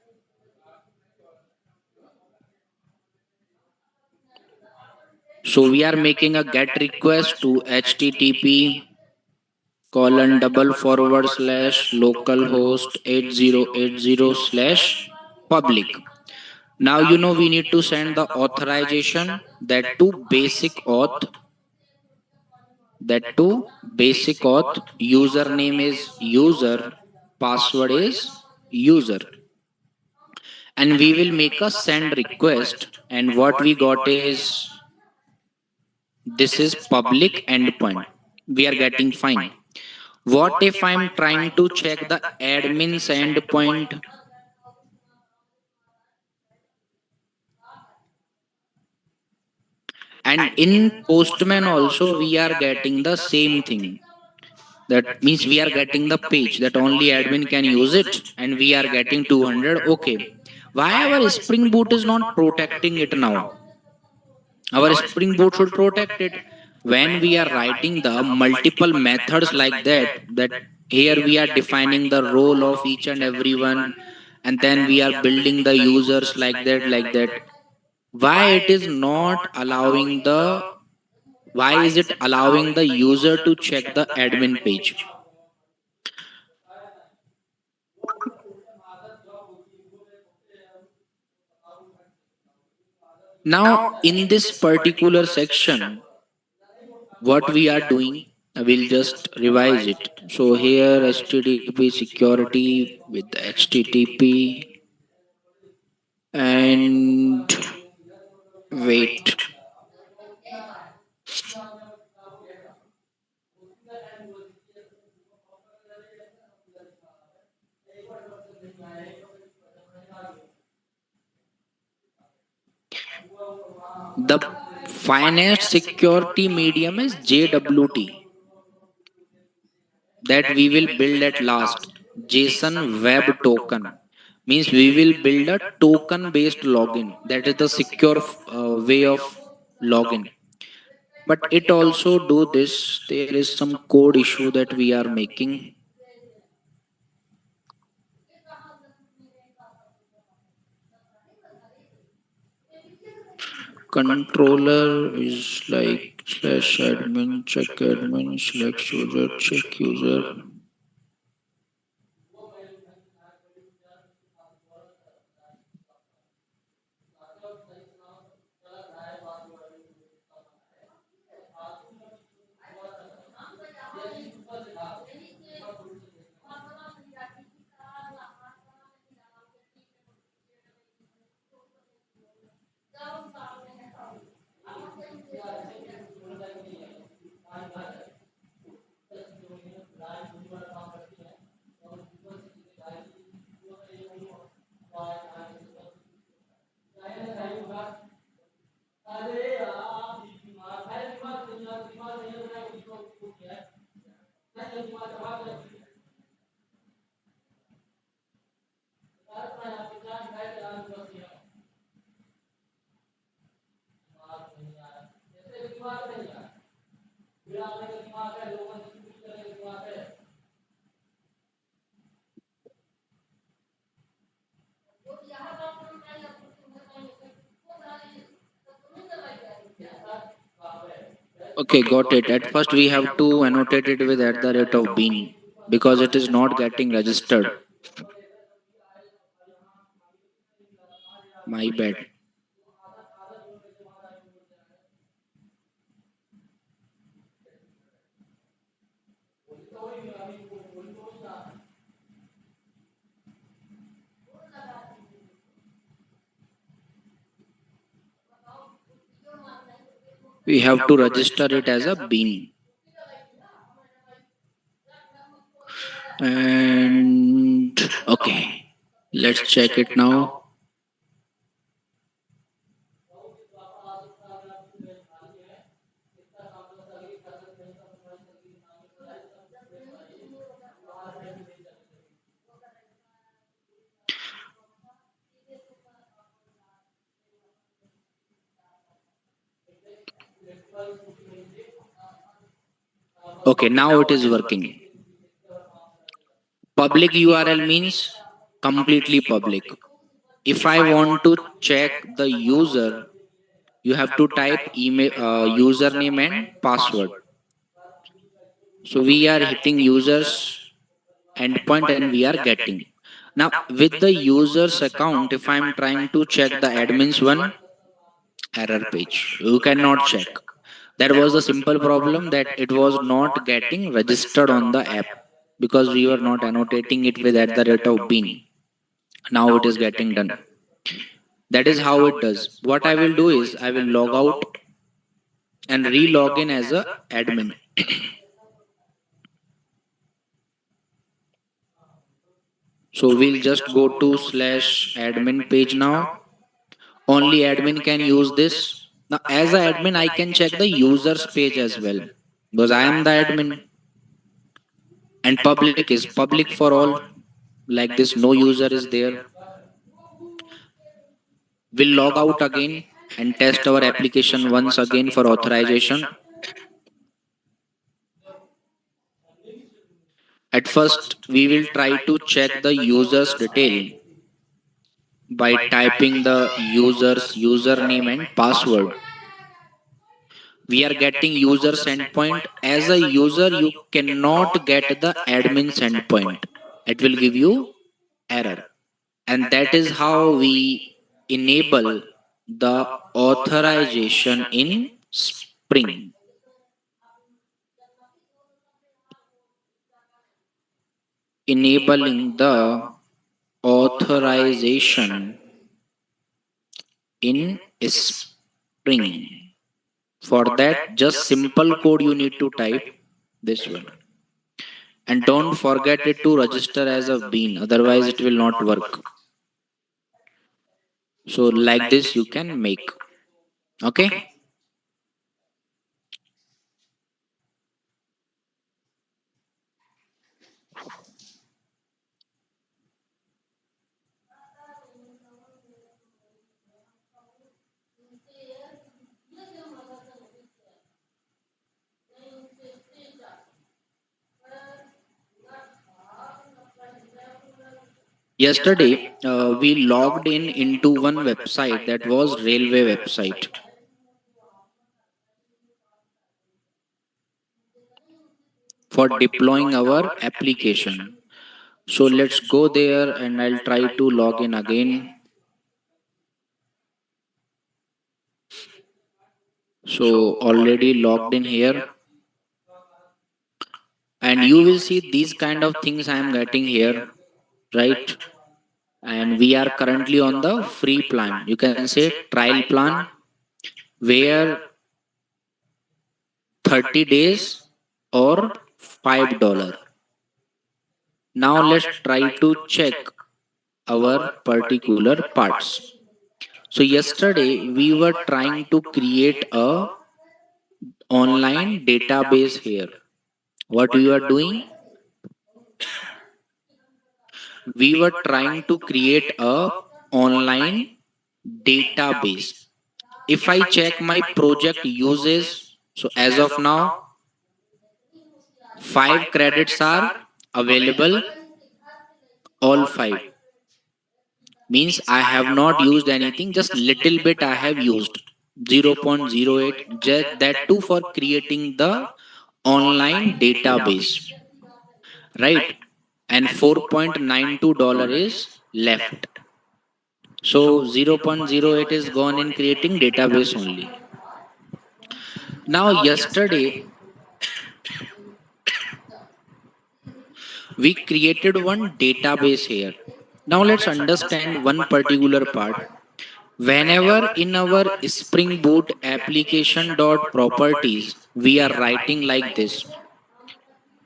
So we are making a GET request to http colon double forward slash localhost 8080 slash public. Now you know we need to send the authorization, that to basic auth, that to basic auth, username is user, password is user, and we will make a send request, and what we got is this is public endpoint. We are getting fine. What if I'm trying to check the admin's endpoint? And in Postman also we are getting the same thing. That means we are getting the page that only admin can use it, and we are getting 200. Okay. Why our Spring Boot is not protecting it now? Our Spring Boot should protect it. When we are writing the multiple methods like that, that here we are defining the role of each and everyone, and then we are building the users like that. Why it is not allowing the, why is it allowing the user to check the admin page? Now in this particular section, what we are doing, I will just revise it. So here http security with http, and wait, the finance security medium is JWT, that we will build at last. JSON web token means we will build a token based login, that is the secure way of login. But it also do this, there is some code issue that we are making. Controller is like slash admin check admin select user check user. Okay, got it. At first, we have to annotate it with at the rate of bean because it is not getting registered. My bad. We have to register it as a bean. And okay, let's check it now. Okay, now it is working. Public URL means completely public. If I want to check the user, you have to type email, username and password. So we are hitting users endpoint and we are getting. Now with the user's account, if I'm trying to check the admin's one, error page. You cannot check. That was the simple problem that it was not getting registered on the app because we were not annotating it with at the rate of bean. Now it is getting done. That is how it does. What I will do is I will log out and re-log in as a admin. So we'll just go to slash admin page now. Only admin can use this. Now as a admin, I can check the users page as well because I am the admin, and public is public for all. Like this, no user is there. We'll log out again and test our application once again for authorization. At first, we will try to check the user's detail by typing the user's username and password. We are getting user's endpoint. As a user, you cannot get the admin's endpoint. It will give you error. And that is how we enable the authorization in Spring. Enabling the authorization in Spring. For that, just simple code you need to type this one. And don't forget it to register as a bean, otherwise it will not work. So like this you can make. Okay. Yesterday, we logged in into one website that was railway website for deploying our application. So let's go there and I'll try to log in again. So already logged in here, and you will see these kind of things I am getting here, right? And we are currently on the free plan. You can say trial plan where 30 days or $5. Now let's try to check our particular parts. So yesterday we were trying to create a online database here. What we were doing? We were trying to create a online database. If I check my project uses, so as of now, 5 credits are available, all 5. Means I have not used anything, just little bit I have used. 0.08, that too for creating the online database, right? And $4.92 is left. So 0.08 is gone in creating database only. Now yesterday we created one database here. Now let's understand one particular part. Whenever in our Spring Boot application dot properties we are writing like this,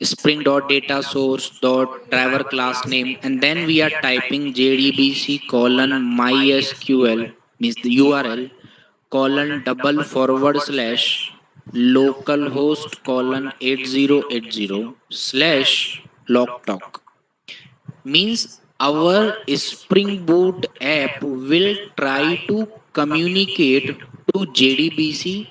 Spring dot data source dot driver class name, and then we are typing jdbc colon mysql, means the URL, colon double forward slash localhost colon 8080 slash loctalk, means our Spring Boot app will try to communicate to JDBC.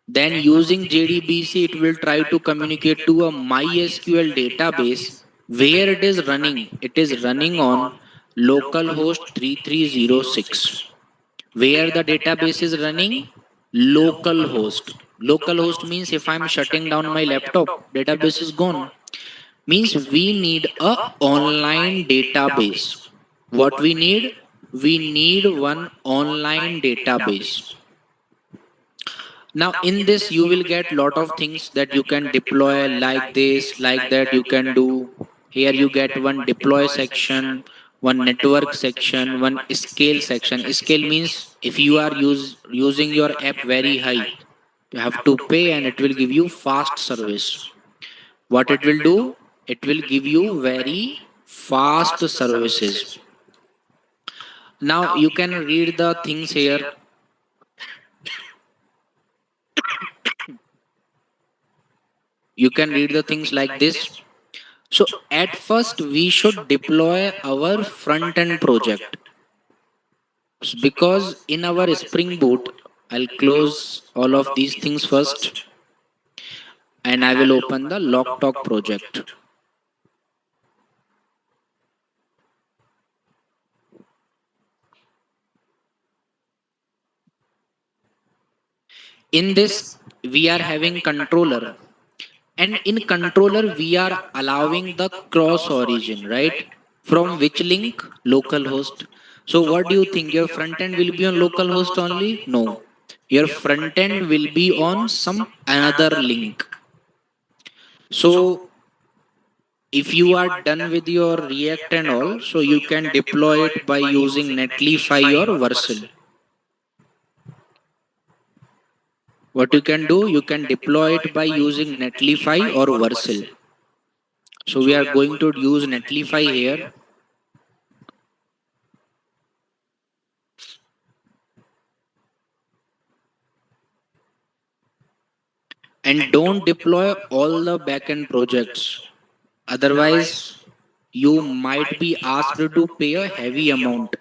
Then using JDBC, it will try to communicate to a MySQL database where it is running. It is running on localhost 3306. Where the database is running? Localhost. Localhost means if I'm shutting down my laptop, database is gone. Means we need a online database. What we need? We need one online database. Now in this you will get lot of things that you can deploy, like this, like that you can do. Here you get one deploy section, one network section, one scale section. Scale means if you are using your app very high, you have to pay and it will give you fast service. What it will do? It will give you very fast services. Now you can read the things here. You can read the things like this. So at first we should deploy our front end project, because in our Spring Boot, I'll close all of these things first and I will open the Locktalk project. In this we are having controller, and in controller we are allowing the cross origin, right? From which link? Localhost. So what do you think, your front end will be on localhost only? No, your front end will be on some another link. So if you are done with your React and all, so you can deploy it by using Netlify or Vercel. What you can do, you can deploy it by using Netlify or Vercel. So we are going to use Netlify here. And don't deploy all the backend projects. Otherwise, you might be asked to pay a heavy amount.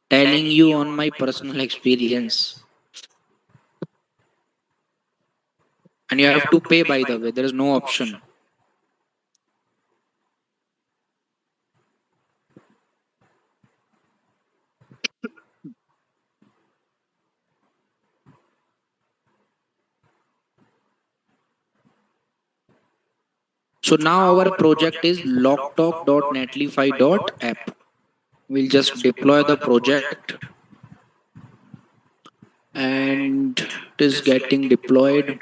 Telling you on my personal experience. And you have to pay, by the way, there is no option. So now our project is locktalk.netlify.app. We'll just deploy the project and it is getting deployed.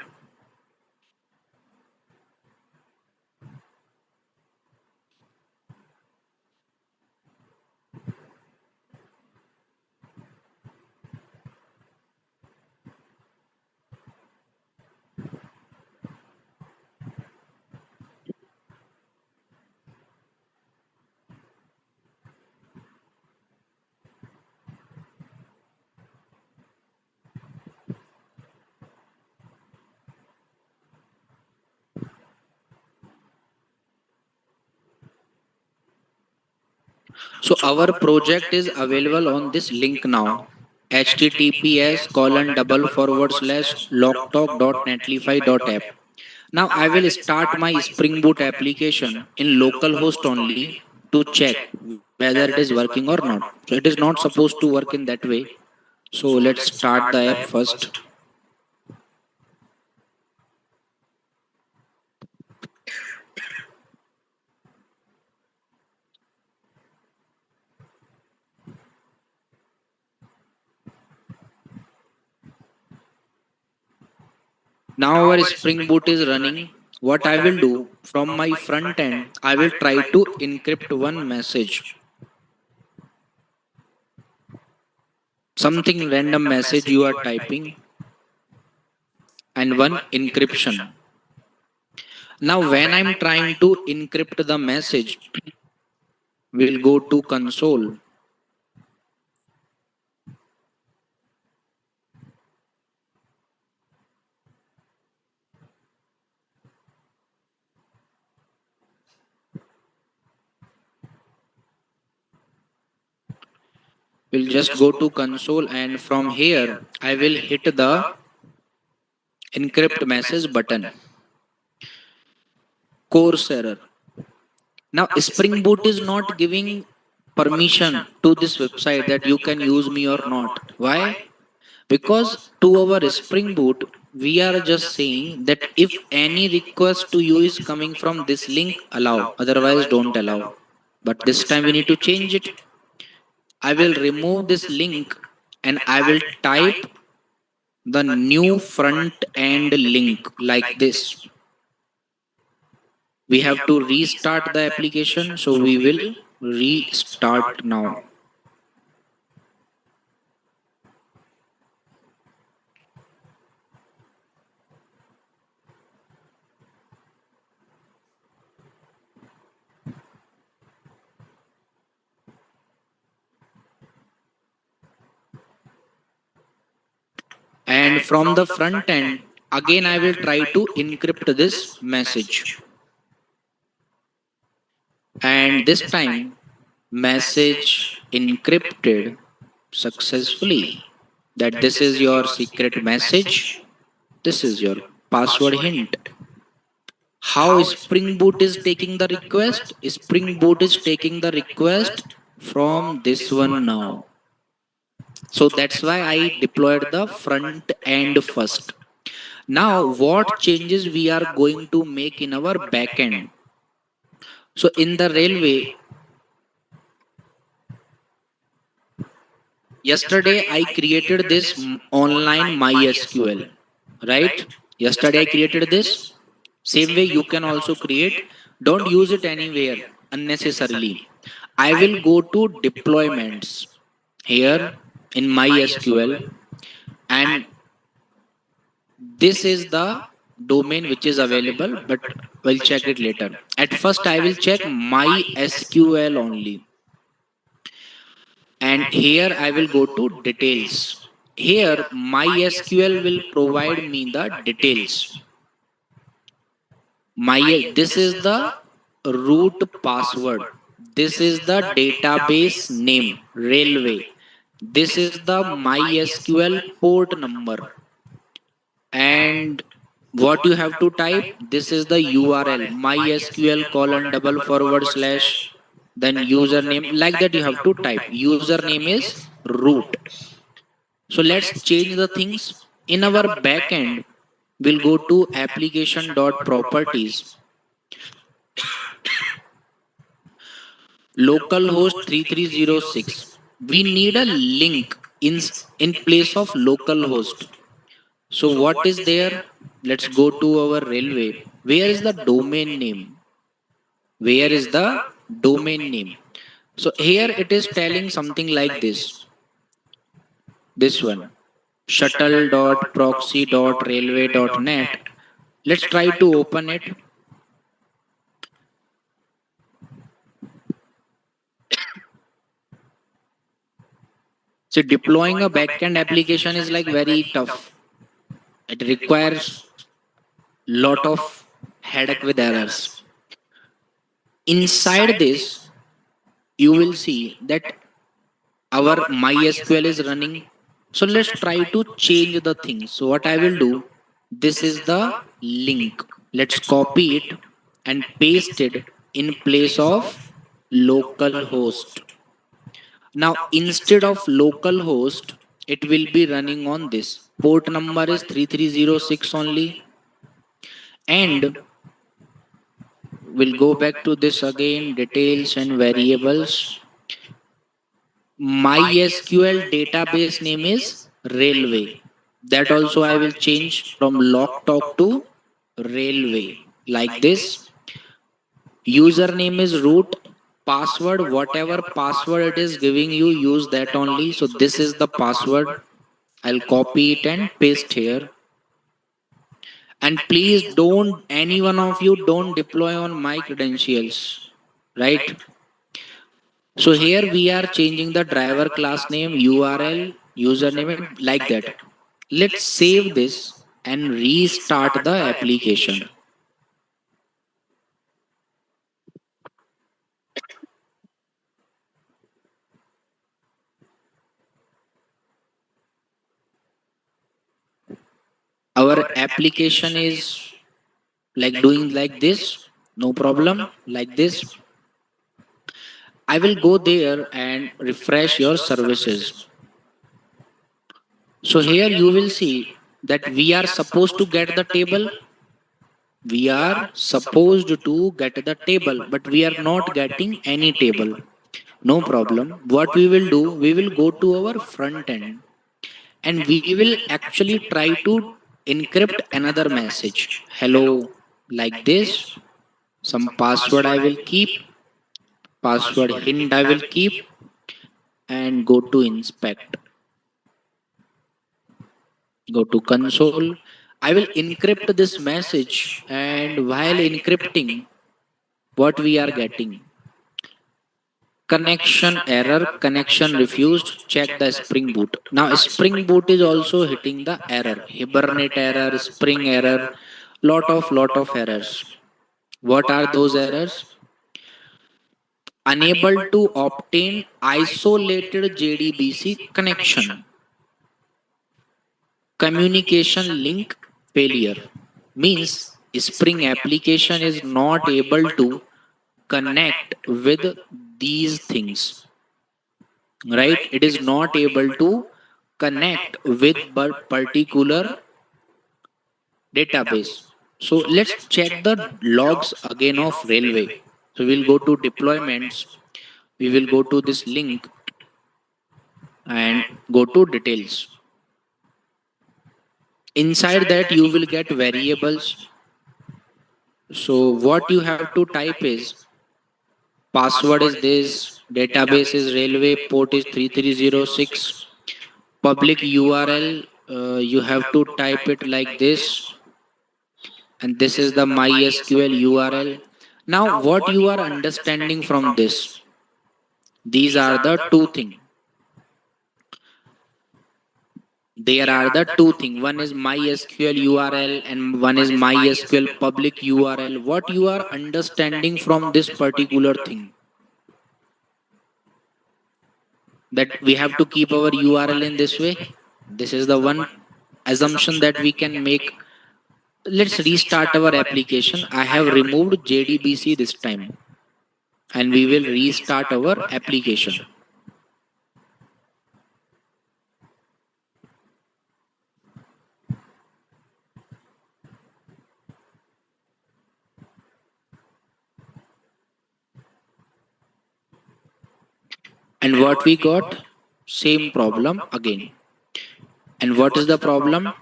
So our project is available on this link now. https colon double forward slash locktalk.netlify.app. Now I will start my Spring Boot application in localhost only to check whether it is working or not. So it is not supposed to work in that way. So let's start the app first. Now our Spring Boot is running. What I will do from my front end, I will try to encrypt one message, something random message you are typing, and one encryption. Now, when I'm trying to encrypt the message, we'll go to console. We'll just go to console, and from here, I will hit the encrypt message button. Course error. Now, Spring Boot is not giving permission to this website that you can use me or not. Why? Because to our Spring Boot, we are just saying that if any request to you is coming from this link, allow, otherwise, don't allow. But this time we need to change it. I will remove this link and I will type the new front end link like this. We have to restart the application, so we will restart now. And from the front end, again I will try to encrypt this message. And this time, message encrypted successfully. That this is your secret message. This is your password hint. How Spring Boot is taking the request? Spring Boot is taking the request from this one now. So that's why I deployed the front end first. Now, what changes we are going to make in our backend? So in the railway, yesterday I created this online MySQL, right? Yesterday I created this. Same way you can also create. Don't use it anywhere unnecessarily. I will go to deployments here in MySQL, and this is the domain which is available, but we'll check it later. At first, I will check MySQL only, and here I will go to details. Here MySQL will provide me the details. This is the root password. This is the database name, railway. This is the MySQL port number. And what you have to type, this is the URL, MySQL colon double forward slash, then username, like that you have to type. Username is root. So let's change the things. In our backend, we'll go to application dot properties, localhost 3306. We need a link in place of localhost. So what is there? Let's go to our railway. Where is the domain name? Where is the domain name? So here it is telling something like this. This one, shuttle.proxy.railway.net. Let's try to open it. So deploying a backend application is like very tough. It requires lot of headache with errors. Inside this, you will see that our MySQL is running. So let's try to change the things. So what I will do, this is the link. Let's copy it and paste it in place of localhost. Now instead of localhost, it will be running on this. Port number is 3306 only. And we'll go back to this again, details and variables. MySQL database name is Railway. That also I will change from Locktalk to Railway. Like this. Username is root. Password, whatever password it is giving you, use that only. So this is the password. I'll copy it and paste here. And please don't, any one of you, don't deploy on my credentials. Right? So here we are changing the driver class name, URL, username, and like that. Let's save this and restart the application. Our application is like doing like this, no problem, like this. I will go there and refresh your services. So here you will see that we are supposed to get the table. We are supposed to get the table, but we are not getting any table. No problem. What we will do, we will go to our front end and we will actually try to encrypt another message. Hello, like this. Some password I will keep, password hint I will keep, and go to inspect. Go to console. I will encrypt this message, and while encrypting, what we are getting? Connection error, connection refused. Check the SpringBoot. Now, SpringBoot is also hitting the error. Hibernate error, Spring error, lot of errors. What are those errors? Unable to obtain isolated JDBC connection. Communication link failure means Spring application is not able to connect with these things, right? It is not able to connect with particular database. So let's check the logs again of railway. So we'll go to deployments, we will go to this link and go to details. Inside that you will get variables. So what you have to type is password is this, database is railway, port is 3306, public URL, you have to type it like this, and this is the MySQL URL. Now, what you are understanding from this? These are the two things. There are the two things. One is MySQL URL and one is MySQL public URL. What you are understanding from this particular thing? That we have to keep our URL in this way. This is the one assumption that we can make. Let's restart our application. I have removed JDBC this time and we will restart our application. And what we got? Same problem again. And what is the problem?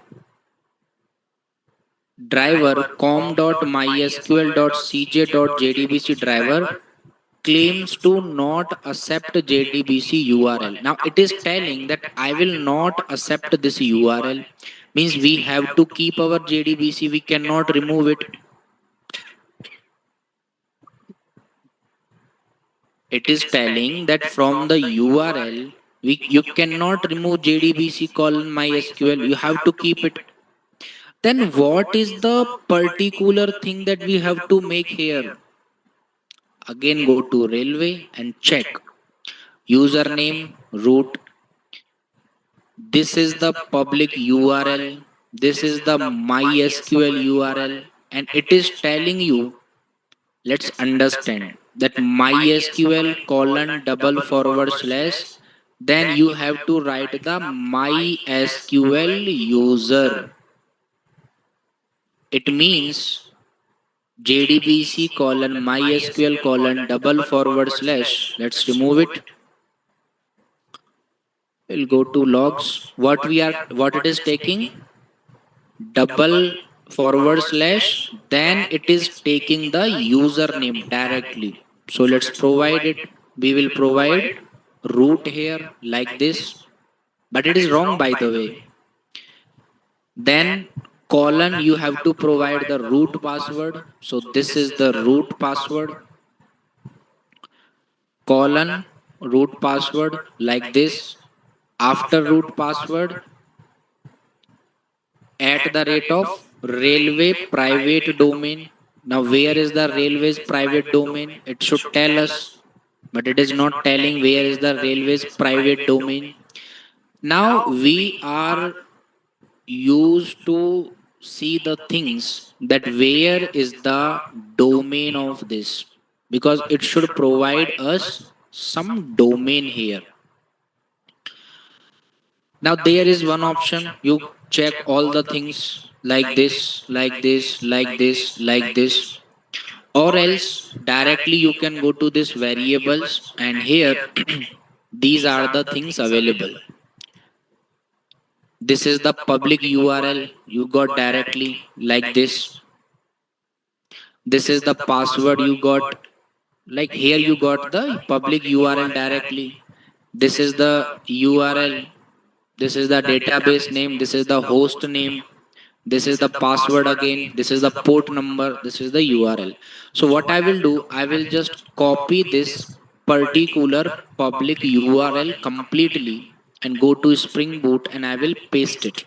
Driver com.mysql.cj.jdbc driver claims to not accept JDBC URL. Now it is telling that I will not accept this URL. Means we have to keep our JDBC, we cannot remove it. It is telling that from the URL, you cannot remove JDBC colon MySQL, you have to keep it. Then what is the particular thing that we have to make here? Again go to railway and check username root. This is the public URL. This is the MySQL URL. And it is telling you, let's understand that MySQL colon double forward slash then you have to write the MySQL user. It means JDBC colon MySQL colon double forward slash. Let's remove it. We'll go to logs. What it is taking? Double forward slash. Then it is taking the username directly. So let's provide it. We will provide root here like this. But it is wrong, by the way. Then colon, you have to provide the root password. So this is the root password. Colon root password like this. After root password, at the rate of railway private domain. Now where is the railway's private domain? It should tell us, but it is not telling where is the railway's private domain. Now we are used to see the things that where is the domain of this, because it should provide us some domain here. Now there is one option, you check all the things like this, like this, like this, like this, or else directly you can go to this variables and here these are the things available. This is the public URL you got directly like this. This is the password you got, like here you got the public URL directly. This is the URL. This is the database name. This is the host name. This is the password again. This is the port number. This is the URL. So what I will do, I will just copy this particular public URL completely and go to Spring Boot and I will paste it.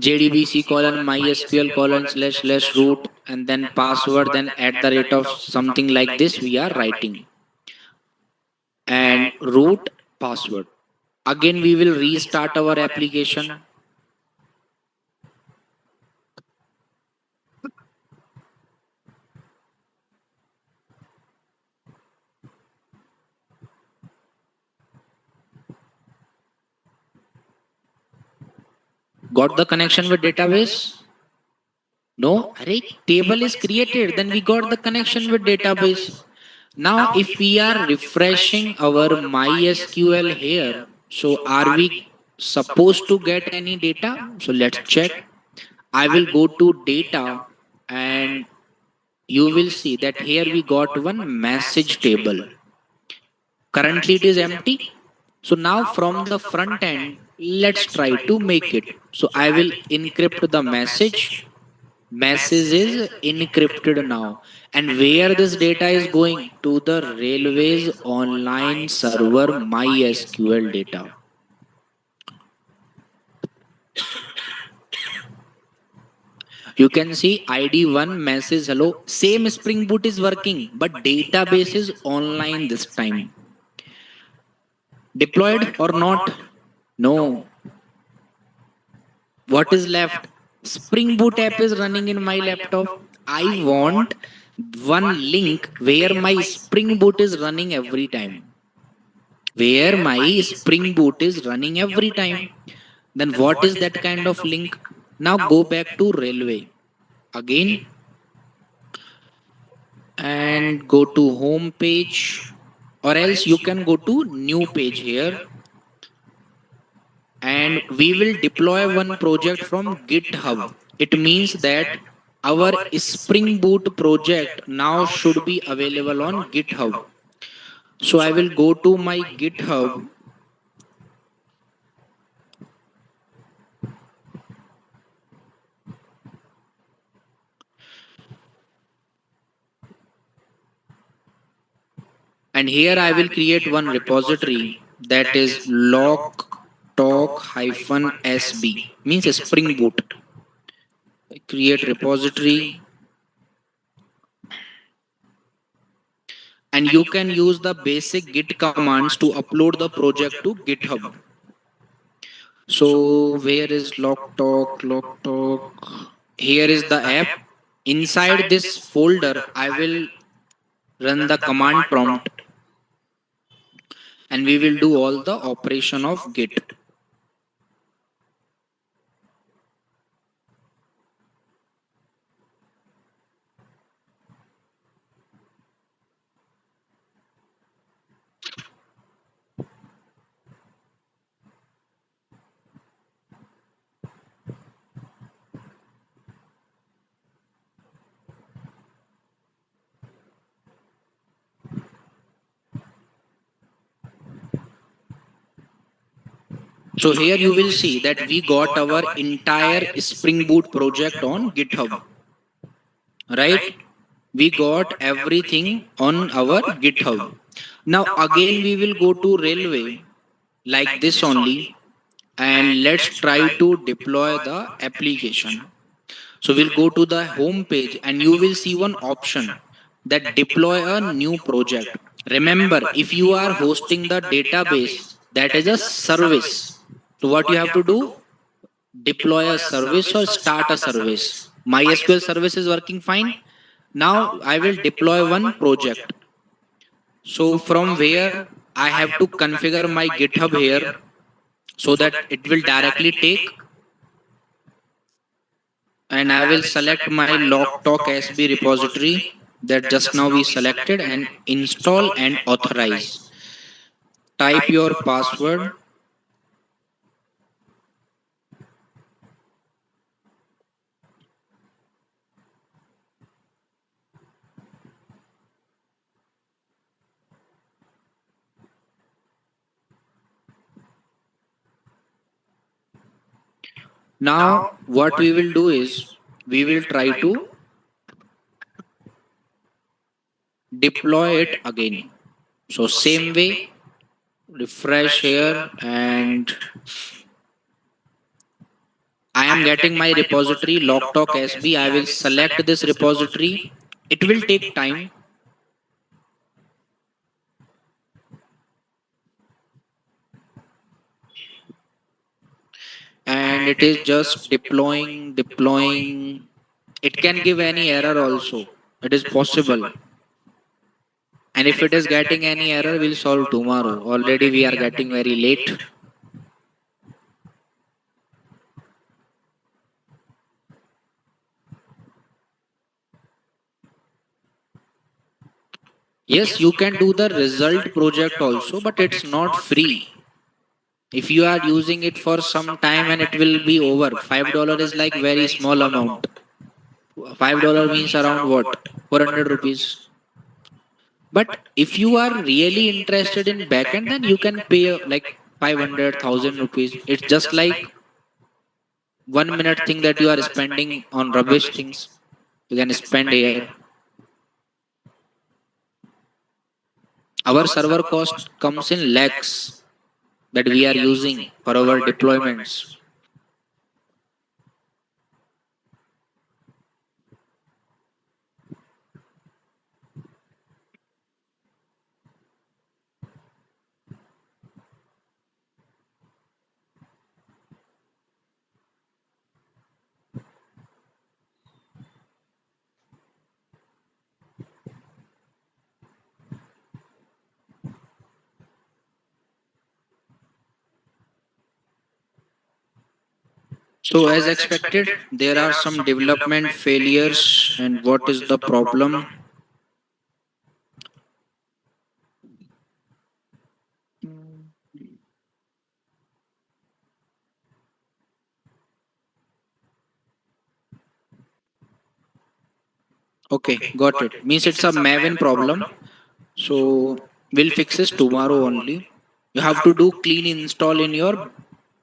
JDBC colon MySQL colon slash slash root and then password, then at the rate of something like this we are writing, and root password. Again we will restart our application. Got the connection with database? No, array table is created, then we got the connection with database. Now if we are refreshing our MySQL here, so are we supposed to get any data? So let's check. I will go to data and you will see that here we got one message table. Currently it is empty. So now from the front end, let's try to make it. So I will encrypt the message. Message is encrypted now. And where this data is going? To the railways online server MySQL data. You can see ID1 message hello. Same Spring Boot is working, but database is online this time. Deployed or not? No. What is left? Spring Boot app is running in my laptop. I want one link where my Spring Boot is running every time. Where my Spring Boot is running every time. Then what is that kind of link? Now go back to railway again and go to home page, or else you can go to new page here, and we will deploy one project from GitHub. It means that our Spring Boot project now should be available on GitHub. So I will go to my GitHub and here I will create one repository, that is lock talk hyphen sb, means Spring Boot. Create repository, and you can use the basic git commands to upload the project to GitHub. So where is lock talk? Here is the app. Inside this folder I will run the command prompt and we will do all the operation of Git. So here you will see that we got our entire Spring Boot project on GitHub, right? We got everything on our GitHub. Now again we will go to Railway like this only, and let's try to deploy the application. So we'll go to the home page and you will see one option that deploy a new project. Remember, if you are hosting the database, that is a service. So what you have to do? Deploy a service or start a service. MySQL service is working fine. Now I will deploy one project. So from where I have to configure my GitHub here so that it will directly take, and I will select my logtalk SB repository that just now we selected and install and authorize. Type your password. Now what we will do is we will try to deploy it again. So same way, refresh here, and I am getting my repository logtalk SB. I will select this repository. It will take time, and it is just deploying. It can give any error also. It is possible. And if it is getting any error, we'll solve tomorrow. Already we are getting very late. Yes, you can do the result project also, but it's not free. If you are using it for some time and it will be over, $5 is like very small amount. $5 means around what? 400 rupees. But if you are really interested in backend, then you can pay like 500,000 rupees. It's just like 1 minute thing that you are spending on rubbish things. You can spend here. Our server cost comes in lakhs that we are using for our deployments. So as expected, there are some development failures. And what is the problem? Okay, got it. Means it's a Maven problem. So we'll fix this tomorrow only. You have to do clean install in your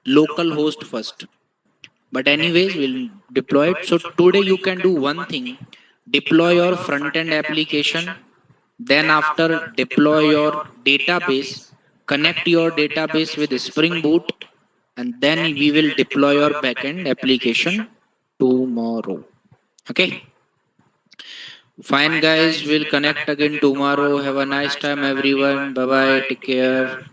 local host first. But anyways, we'll deploy it. So today you can do one thing. Deploy your front end application. Then after deploy your database, connect your database with Spring Boot, and then we will deploy your backend application tomorrow. Okay. Fine, guys. We'll connect again tomorrow. Have a nice time, everyone. Bye bye. Take care.